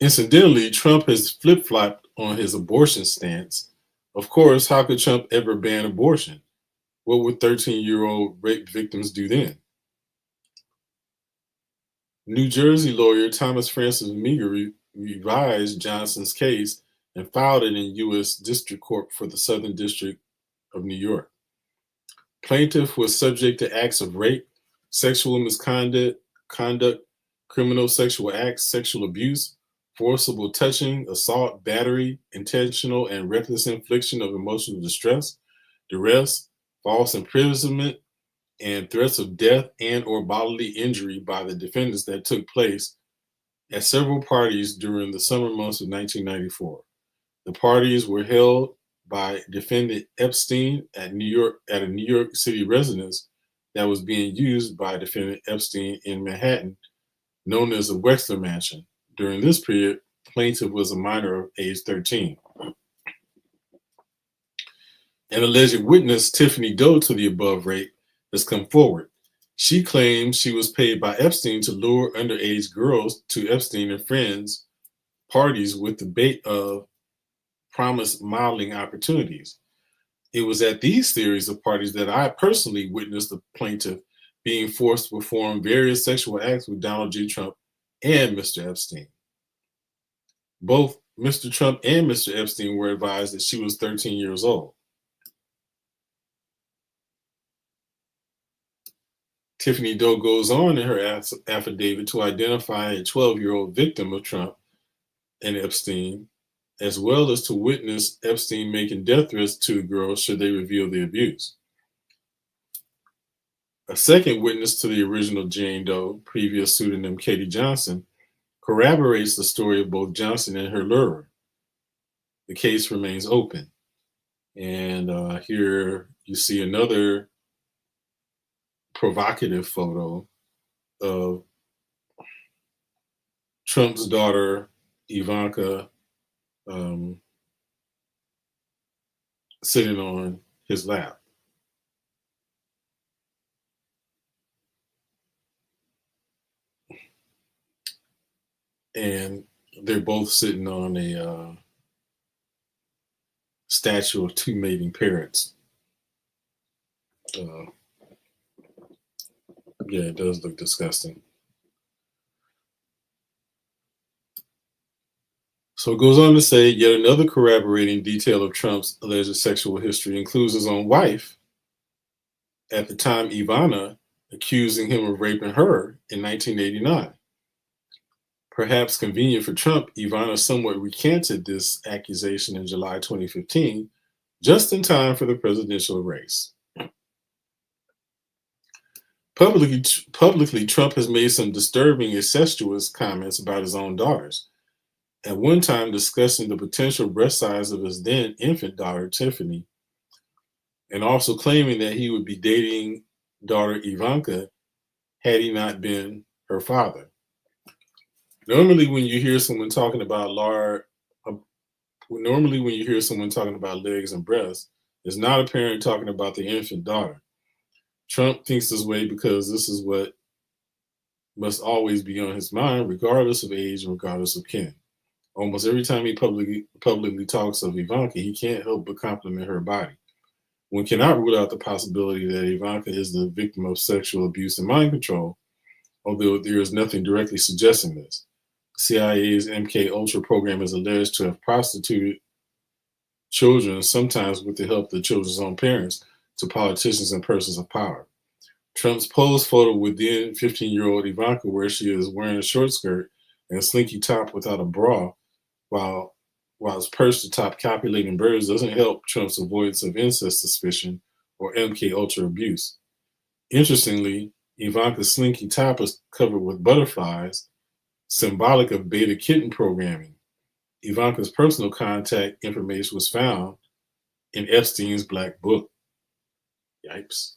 Incidentally, Trump has flip-flopped on his abortion stance. Of course, how could Trump ever ban abortion? What would 13-year-old rape victims do then? New Jersey lawyer Thomas Francis Meagher revised Johnson's case and filed it in U.S. District Court for the Southern District of New York. Plaintiff was subject to acts of rape, sexual misconduct, criminal sexual acts, sexual abuse, forcible touching, assault, battery, intentional and reckless infliction of emotional distress, duress, false imprisonment, and threats of death and or bodily injury by the defendants that took place at several parties during the summer months of 1994. The parties were held by defendant Epstein at a New York City residence that was being used by defendant Epstein in Manhattan, known as the Wexler Mansion. During this period, plaintiff was a minor of age 13. An alleged witness, Tiffany Doe, to the above rape has come forward. She claims she was paid by Epstein to lure underage girls to Epstein and friends' parties with the bait of promised modeling opportunities. It was at these series of parties that I personally witnessed the plaintiff being forced to perform various sexual acts with Donald J. Trump and Mr. Epstein. Both Mr. Trump and Mr. Epstein were advised that she was 13 years old. Tiffany Doe goes on in her affidavit to identify a 12-year-old victim of Trump and Epstein, as well as to witness Epstein making death threats to the girls should they reveal the abuse. A second witness to the original Jane Doe, previous pseudonym Katie Johnson, corroborates the story of both Johnson and her lurer. The case remains open. And here you see another provocative photo of Trump's daughter, Ivanka, sitting on his lap. And they're both sitting on a statue of two mating parrots. Yeah, it does look disgusting. So it goes on to say, yet another corroborating detail of Trump's alleged sexual history includes his own wife, at the time Ivana, accusing him of raping her in 1989. Perhaps convenient for Trump, Ivana somewhat recanted this accusation in July 2015, just in time for the presidential race. Publicly, Trump has made some disturbing incestuous comments about his own daughters. At one time, discussing the potential breast size of his then infant daughter, Tiffany, and also claiming that he would be dating daughter Ivanka had he not been her father. Normally, when you hear someone talking about legs and breasts, it's not a parent talking about the infant daughter. Trump thinks this way because this is what must always be on his mind, regardless of age and regardless of kin. Almost every time he publicly talks of Ivanka, he can't help but compliment her body. One cannot rule out the possibility that Ivanka is the victim of sexual abuse and mind control, although there is nothing directly suggesting this. CIA's MK Ultra program is alleged to have prostituted children, sometimes with the help of the children's own parents, to politicians and persons of power. Trump's posed photo with then 15-year-old Ivanka, where she is wearing a short skirt and a slinky top without a bra, while it's perched atop copulating birds, doesn't help Trump's avoidance of incest suspicion or MK Ultra abuse. Interestingly, Ivanka's slinky top is covered with butterflies, symbolic of beta kitten programming. Ivanka's personal contact information was found in Epstein's Black Book. Yipes.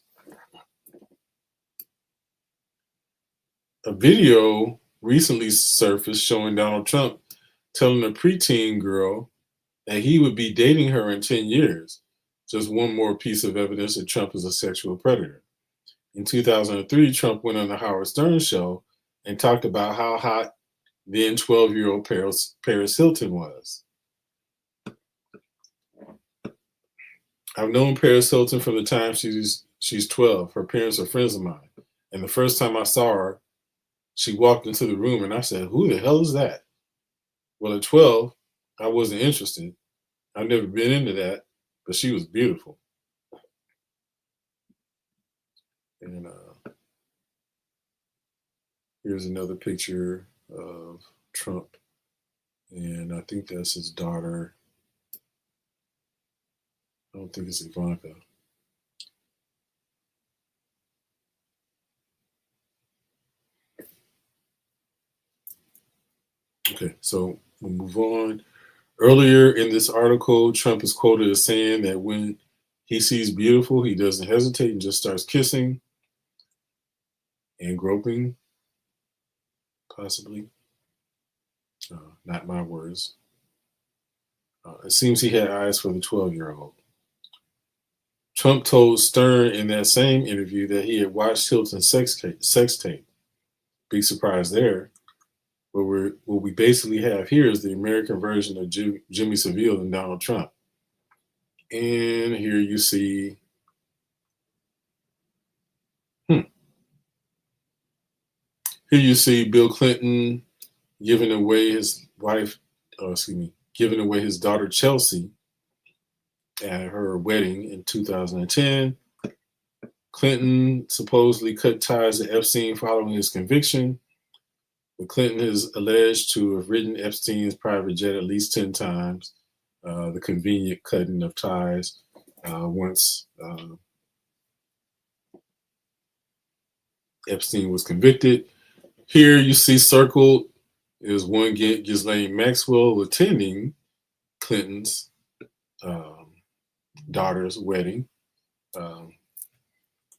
A video recently surfaced showing Donald Trump telling a preteen girl that he would be dating her in 10 years. Just one more piece of evidence that Trump is a sexual predator. In 2003, Trump went on the Howard Stern show and talked about how hot then 12-year-old Paris Hilton was. I've known Paris Hilton from the time she's 12. Her parents are friends of mine. And the first time I saw her, she walked into the room and I said, "Who the hell is that?" Well, at 12, I wasn't interested. I've never been into that, but she was beautiful. And here's another picture of Trump. And I think that's his daughter. I don't think it's Ivanka. Okay, so we'll move on. Earlier in this article, Trump is quoted as saying that when he sees beautiful, he doesn't hesitate and just starts kissing and groping, possibly. Not my words. It seems he had eyes for the 12-year-old. Trump told Stern in that same interview that he had watched Hilton's sex tape. Big surprise there. What we basically have here is the American version of Jimmy Savile and Donald Trump. And here you see, here you see Bill Clinton giving away his giving away his daughter Chelsea at her wedding in 2010. Clinton supposedly cut ties to Epstein following his conviction. But Clinton is alleged to have ridden Epstein's private jet at least 10 times. The convenient cutting of ties once Epstein was convicted. Here you see circled is one Ghislaine Maxwell attending Clinton's daughter's wedding,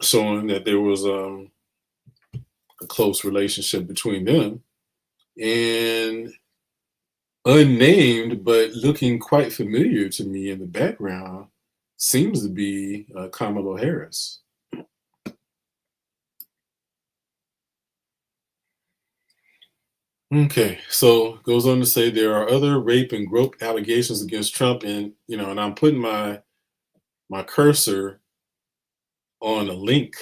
showing that there was a close relationship between them. And unnamed, but looking quite familiar to me in the background, seems to be Kamala Harris. Okay, so goes on to say there are other rape and grope allegations against Trump, and and I'm putting my cursor on a link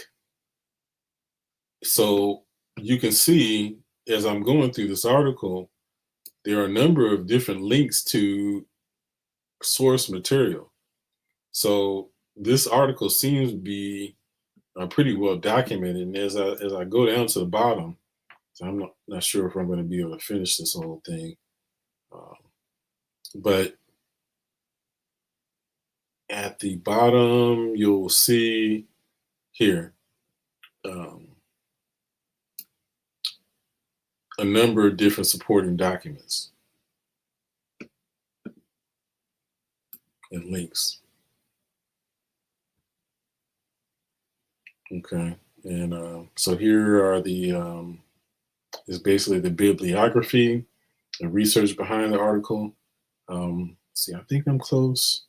so you can see as I'm going through this article, there are a number of different links to source material. So this article seems to be pretty well documented, and as I go down to the bottom, so I'm not sure if I'm going to be able to finish this whole thing, but at the bottom you'll see here a number of different supporting documents and links. Okay, and so here are the is basically the bibliography, the research behind the article. See, I think I'm close.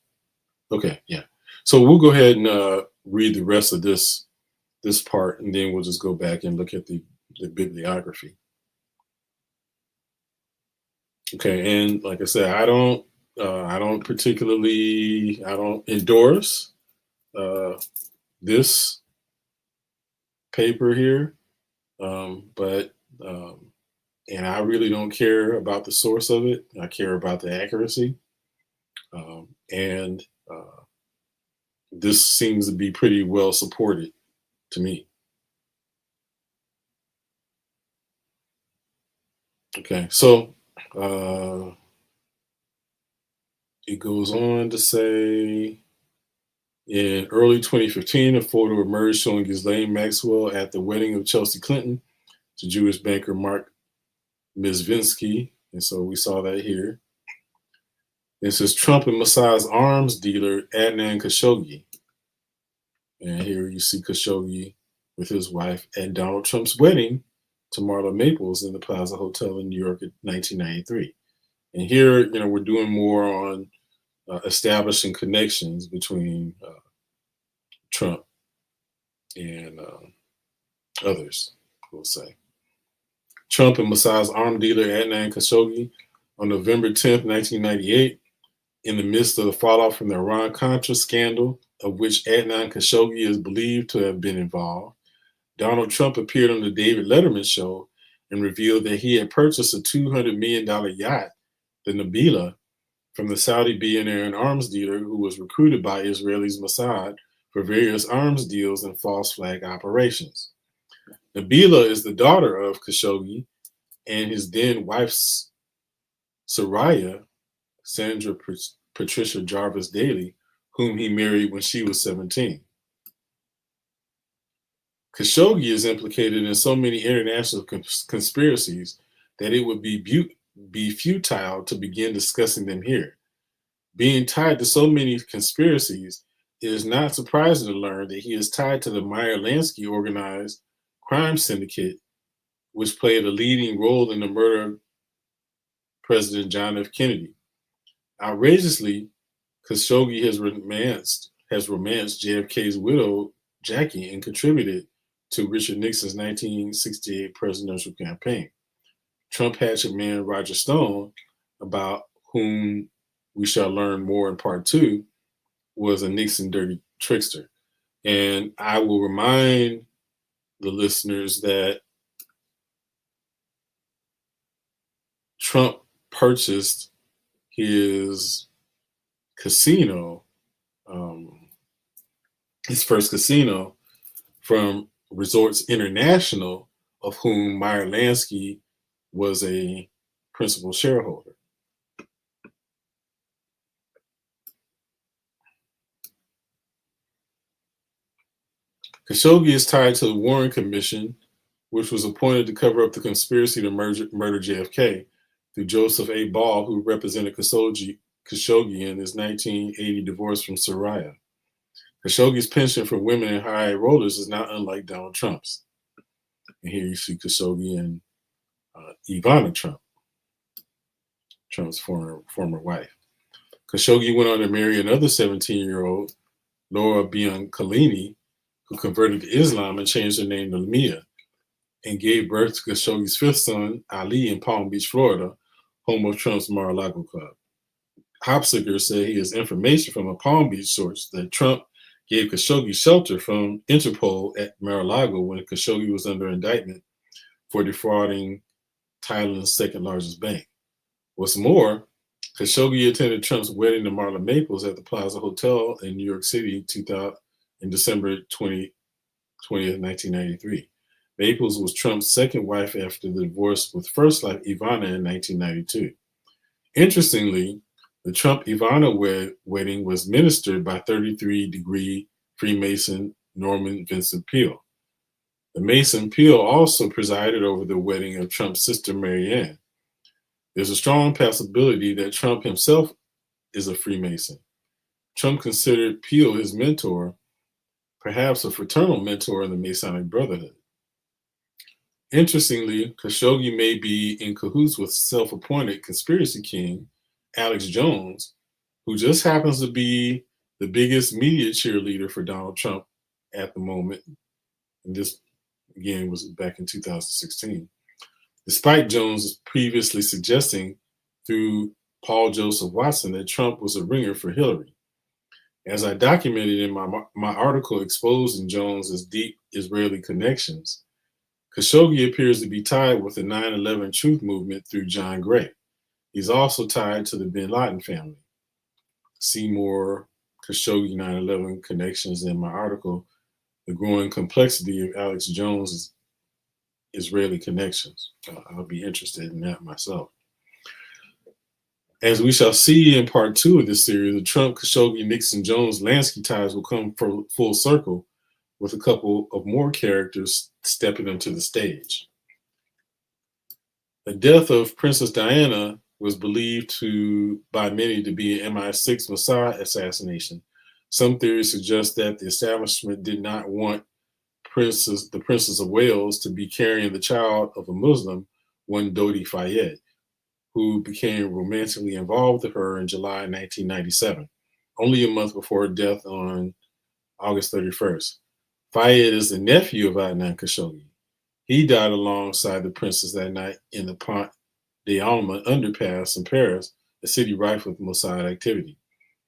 Okay, yeah. So we'll go ahead and read the rest of this part, and then we'll just go back and look at the bibliography. Okay, and like I said, I don't endorse this paper here, but and I really don't care about the source of it. I care about the accuracy. And this seems to be pretty well supported to me. Okay, so it goes on to say in early 2015, a photo emerged showing Ghislaine Maxwell at the wedding of Chelsea Clinton to Jewish banker Mark Mizvinsky. And so we saw that here. It says Trump and Mossad's arms dealer Adnan Khashoggi. And here you see Khashoggi with his wife at Donald Trump's wedding to Marla Maples in the Plaza Hotel in New York in 1993. And here, we're doing more on establishing connections between Trump and others, we'll say. Trump and Mossad's arms dealer Adnan Khashoggi on November 10th, 1998, in the midst of the fallout from the Iran-Contra scandal, of which Adnan Khashoggi is believed to have been involved, Donald Trump appeared on the David Letterman show and revealed that he had purchased a $200 million yacht, the Nabila, from the Saudi billionaire and arms dealer who was recruited by Israel's Mossad for various arms deals and false flag operations. Nabila is the daughter of Khashoggi and his then wife, Soraya Sandra Patricia Jarvis Daly, whom he married when she was 17. Khashoggi is implicated in so many international conspiracies that it would be futile to begin discussing them here. Being tied to so many conspiracies, it is not surprising to learn that he is tied to the Meyer Lansky organized crime syndicate, which played a leading role in the murder of President John F. Kennedy. Outrageously, Khashoggi has romanced JFK's widow, Jackie, and contributed to Richard Nixon's 1968 presidential campaign. Trump hatchet man Roger Stone, about whom we shall learn more in part 2, was a Nixon dirty trickster. And I will remind the listeners that Trump purchased his casino, his first casino, from Resorts International, of whom Meyer Lansky was a principal shareholder. Khashoggi is tied to the Warren Commission, which was appointed to cover up the conspiracy to murder JFK, through Joseph A. Ball, who represented Khashoggi in his 1980 divorce from Soraya. Khashoggi's penchant for women and high rollers is not unlike Donald Trump's. And here you see Khashoggi and Ivana Trump, Trump's former wife. Khashoggi went on to marry another 17-year-old, Laura Biancolini, who converted to Islam and changed her name to Lamia, and gave birth to Khashoggi's fifth son, Ali, in Palm Beach, Florida, home of Trump's Mar-a-Lago club. Hopsiger said he has information from a Palm Beach source that Trump gave Khashoggi shelter from Interpol at Mar-a-Lago when Khashoggi was under indictment for defrauding Thailand's second largest bank. What's more, Khashoggi attended Trump's wedding to Marla Maples at the Plaza Hotel in New York City in December 20th, 1993. Maples was Trump's second wife after the divorce with first wife Ivana in 1992. Interestingly, the Trump-Ivana wedding was ministered by 33-degree Freemason Norman Vincent Peale. The Mason Peale also presided over the wedding of Trump's sister Marianne. There's a strong possibility that Trump himself is a Freemason. Trump considered Peale his mentor, perhaps a fraternal mentor in the Masonic Brotherhood. Interestingly, Khashoggi may be in cahoots with self-appointed conspiracy king Alex Jones, who just happens to be the biggest media cheerleader for Donald Trump at the moment. And this, again, was back in 2016. Despite Jones previously suggesting through Paul Joseph Watson that Trump was a ringer for Hillary. As I documented in my article exposing Jones's deep Israeli connections, Khashoggi appears to be tied with the 9/11 Truth Movement through John Gray. He's also tied to the bin Laden family. see more Khashoggi 9/11 connections in my article, The Growing Complexity of Alex Jones' Israeli Connections. I'll be interested in that myself. As we shall see in part 2 of this series, the Trump, Khashoggi, Nixon, Jones, Lansky ties will come full circle with a couple of more characters stepping into the stage. The death of Princess Diana was believed by many to be an MI6 Mossad assassination. Some theories suggest that the establishment did not want the Princess of Wales to be carrying the child of a Muslim, one Dodi Fayed, who became romantically involved with her in July 1997, only a month before her death on August 31st. Fayed is the nephew of Adnan Khashoggi. He died alongside the princess that night in the Pont d'Alma underpass in Paris, a city rife with Mossad activity.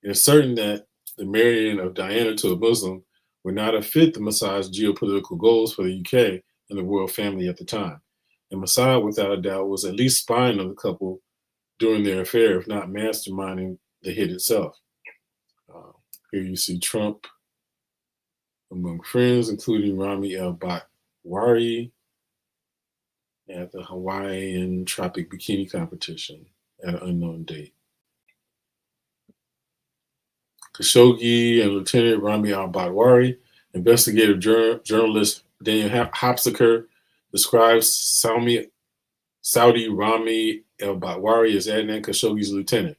It is certain that the marrying of Diana to a Muslim would not have fit the Mossad's geopolitical goals for the UK and the royal family at the time. And Mossad, without a doubt, was at least spying on the couple during their affair, if not masterminding the hit itself. Here you see Trump among friends, including Rami El-Batwari at the Hawaiian Tropic Bikini Competition at an unknown date. Khashoggi and Lieutenant Rami al-Batwari, investigative journalist Daniel Hopsiker describes Saudi Rami al-Batwari as Adnan Khashoggi's lieutenant.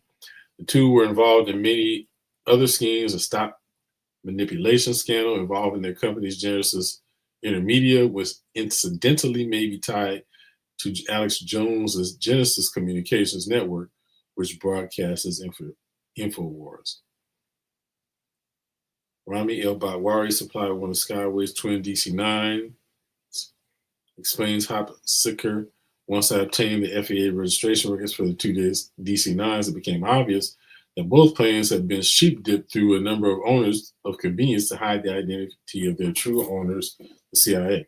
The two were involved in many other schemes, a stock manipulation scandal involving their company's Genesis Intermedia was incidentally maybe tied to Alex Jones's Genesis Communications Network, which broadcasts InfoWars. Rami El-Batwari supplied one of Skyway's twin DC-9s, explains Hopsiker. Once I obtained the FAA registration records for the two DC-9s, it became obvious that both planes had been sheep-dipped through a number of owners of convenience to hide the identity of their true owners, the CIA.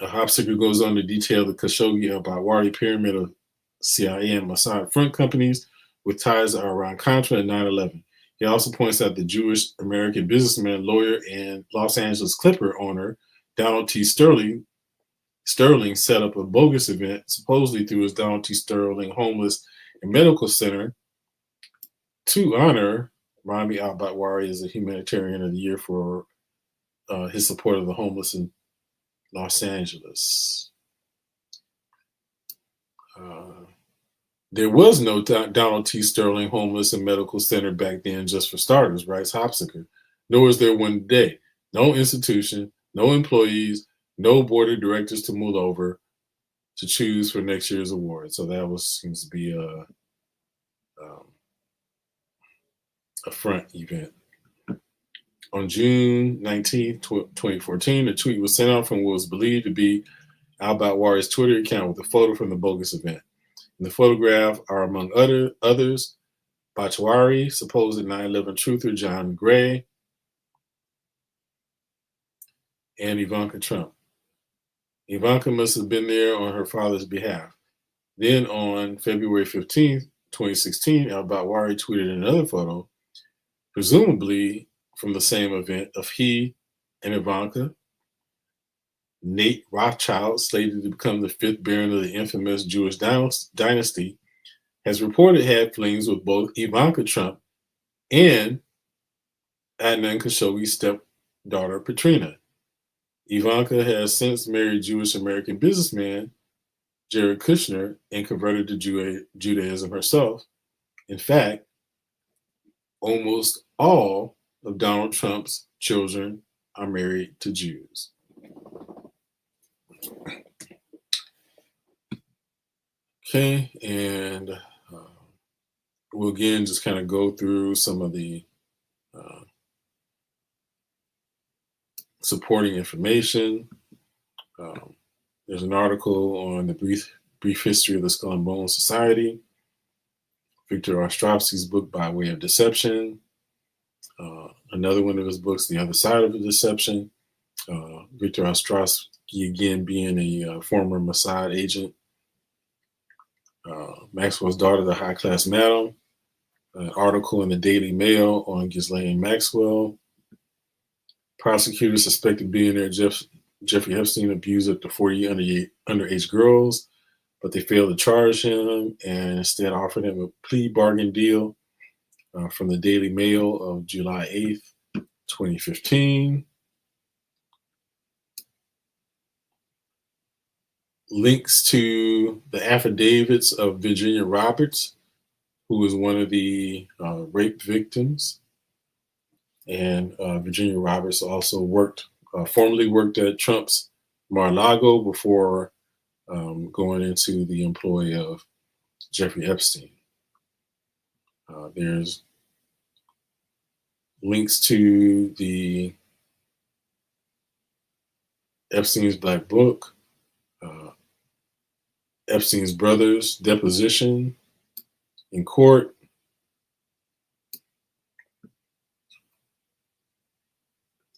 Hopsiker goes on to detail the Khashoggi al-Batwari pyramid of CIA and Mossad front companies with ties to Iran-Contra and 9/11. He also points out the Jewish-American businessman, lawyer, and Los Angeles Clipper owner, Donald T. Sterling set up a bogus event, supposedly through his Donald T. Sterling Homeless and Medical Center, to honor Rami al-Batwari as a humanitarian of the year for his support of the homeless in Los Angeles. There was no Donald T. Sterling Homeless and Medical Center back then, just for starters, writes Hopsiker. Nor is there one today. No institution, no employees, no board of directors to mull over to choose for next year's award. So that seems to be a front event. On June 19, 2014, a tweet was sent out from what was believed to be al-Batwari's Twitter account with a photo from the bogus event. In the photograph are, among others, Batwari, supposed 9/11 truther John Gray, and Ivanka Trump. Ivanka must have been there on her father's behalf. Then on February 15, 2016, al-Batwari tweeted another photo, presumably from the same event, of he and Ivanka. Nate Rothschild, slated to become the fifth baron of the infamous Jewish dynasty, has reported had flings with both Ivanka Trump and Adnan Khashoggi's stepdaughter, Petrina. Ivanka has since married Jewish-American businessman Jared Kushner and converted to Judaism herself. In fact, almost all of Donald Trump's children are married to Jews. Okay, and we'll again just kind of go through some of the supporting information. There's an article on the brief history of the Skull and Bones Society, Victor Ostrovsky's book By Way of Deception, another one of his books, The Other Side of the Deception. Victor Ostrovsky, again, being a former Mossad agent. Maxwell's Daughter, The High Class Madam. An article in the Daily Mail on Ghislaine Maxwell. Prosecutors suspected billionaire Jeffrey Epstein abused up to 40 underage girls, but they failed to charge him and instead offered him a plea bargain deal from the Daily Mail of July 8th, 2015. Links to the affidavits of Virginia Roberts, who was one of the rape victims. And Virginia Roberts also formerly worked at Trump's Mar-a-Lago before going into the employ of Jeffrey Epstein. There's links to the Epstein's Black Book, Epstein's brother's deposition in court,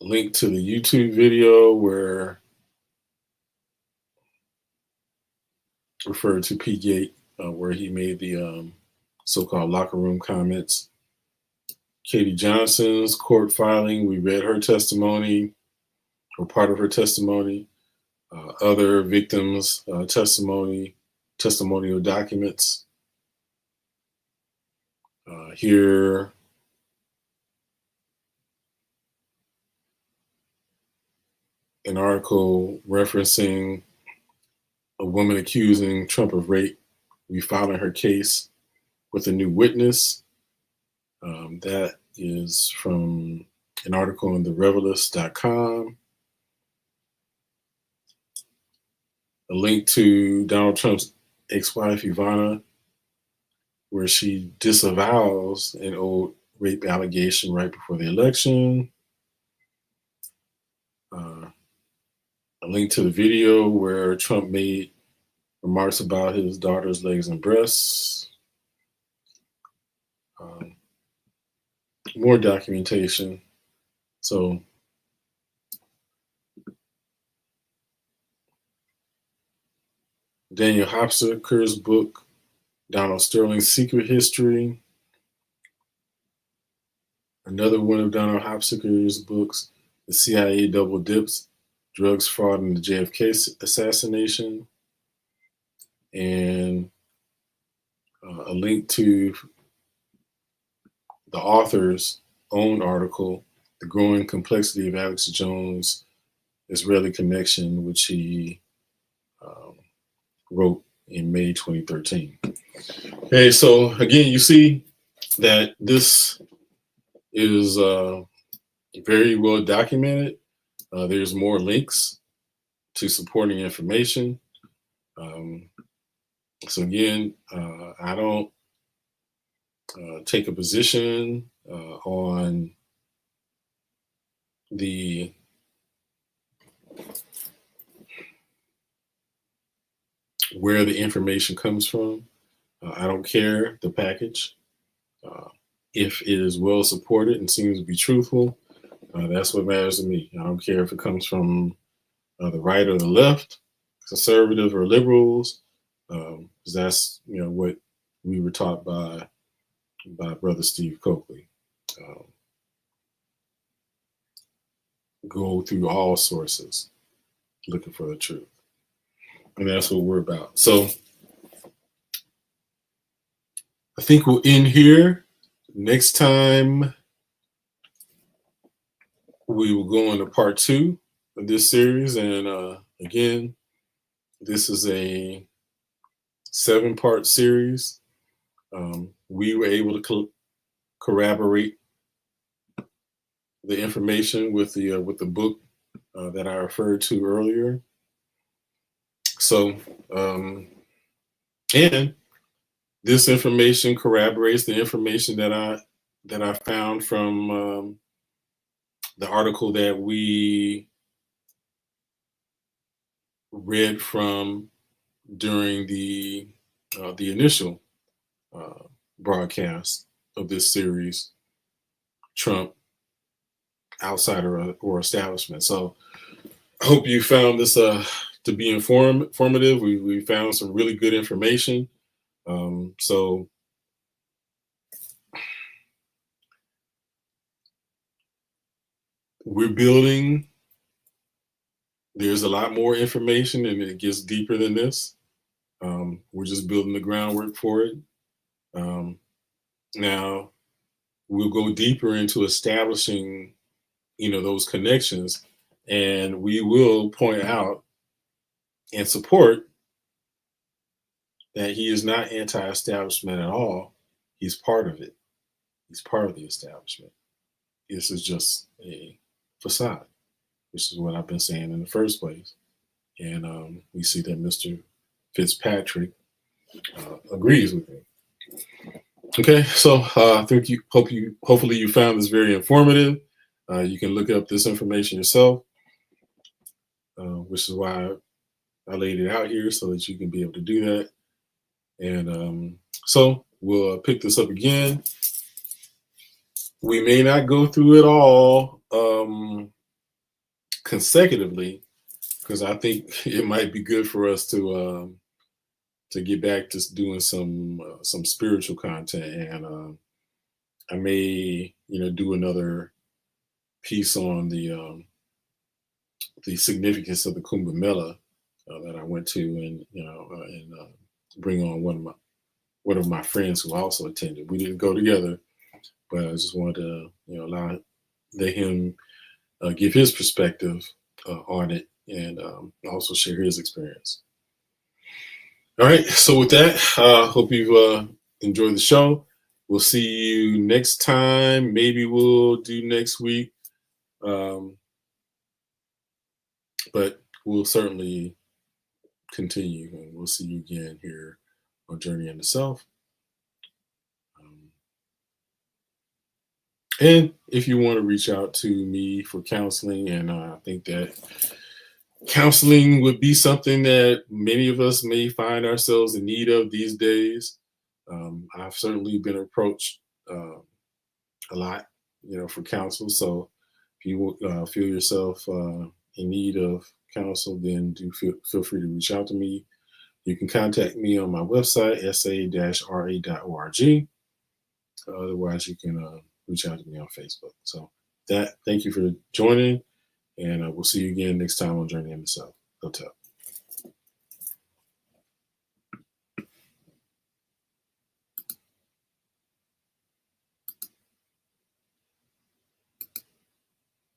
link to the YouTube video where referred to P-Gate, where he made the so-called locker room comments. Katie Johnson's court filing, we read her testimony, or part of her testimony. Other victims' testimonial documents. Here, an article referencing a woman accusing Trump of rape, refiling her case with a new witness. That is from an article on therevelist.com. A link to Donald Trump's ex-wife, Ivana, where she disavows an old rape allegation right before the election. A link to the video where Trump made remarks about his daughter's legs and breasts. More documentation. So Daniel Hopsicker's book, Donald Sterling's Secret History. Another one of Donald Hopsicker's books, The CIA Double Dips, Drugs, Fraud, and the JFK Assassination. And a link to the author's own article, The Growing Complexity of Alex Jones' Israeli Connection, which he wrote in May 2013. Okay, so again, you see that this is very well documented. There's more links to supporting information. So again, I don't take a position on the where the information comes from. I don't care the package. If it is well supported and seems to be truthful, that's what matters to me. I don't care if it comes from the right or the left, conservative or liberals, because that's what we were taught by Brother Steve Coakley. Go through all sources, looking for the truth. And that's what we're about. So I think we'll end here. Next time, we will go into part 2 of this series. And again, this is a 7-part series. We were able to corroborate the information with the book that I referred to earlier. So, and this information corroborates the information that I found from the article that we read from during the initial broadcast of this series, Trump, Outsider or Establishment. So I hope you found this to be informative. We found some really good information. So we're building. There's a lot more information, and it gets deeper than this. We're just building the groundwork for it. Um, Now we'll go deeper into establishing, those connections, and we will point out and support that he is not anti-establishment at all. He's part of it. He's part of the establishment. This is just a facade, which is what I've been saying in the first place. And we see that Mr. Fitzpatrick agrees with me. Okay, so I think hopefully you found this very informative. You can look up this information yourself, which is why I laid it out here so that you can be able to do that. And so we'll pick this up again. We may not go through it all consecutively, because I think it might be good for us to get back to doing some spiritual content, and I may do another piece on the significance of the Kumbh Mela that I went to, and bring on one of my friends who also attended. We didn't go together, but I just wanted to let him give his perspective on it, and also share his experience. All right. So with that, hope you've enjoyed the show. We'll see you next time. Maybe we'll do next week. But we'll certainly continue, and we'll see you again here on Journey into Self. And if you want to reach out to me for counseling, and I think that counseling would be something that many of us may find ourselves in need of these days. I've certainly been approached a lot, for counsel. So if you feel yourself in need of counsel, then do feel free to reach out to me. You can contact me on my website, sa-ra.org. Otherwise, you can reach out to me on Facebook. So thank you for joining, and we'll see you again next time on Journey into Self. Go tell.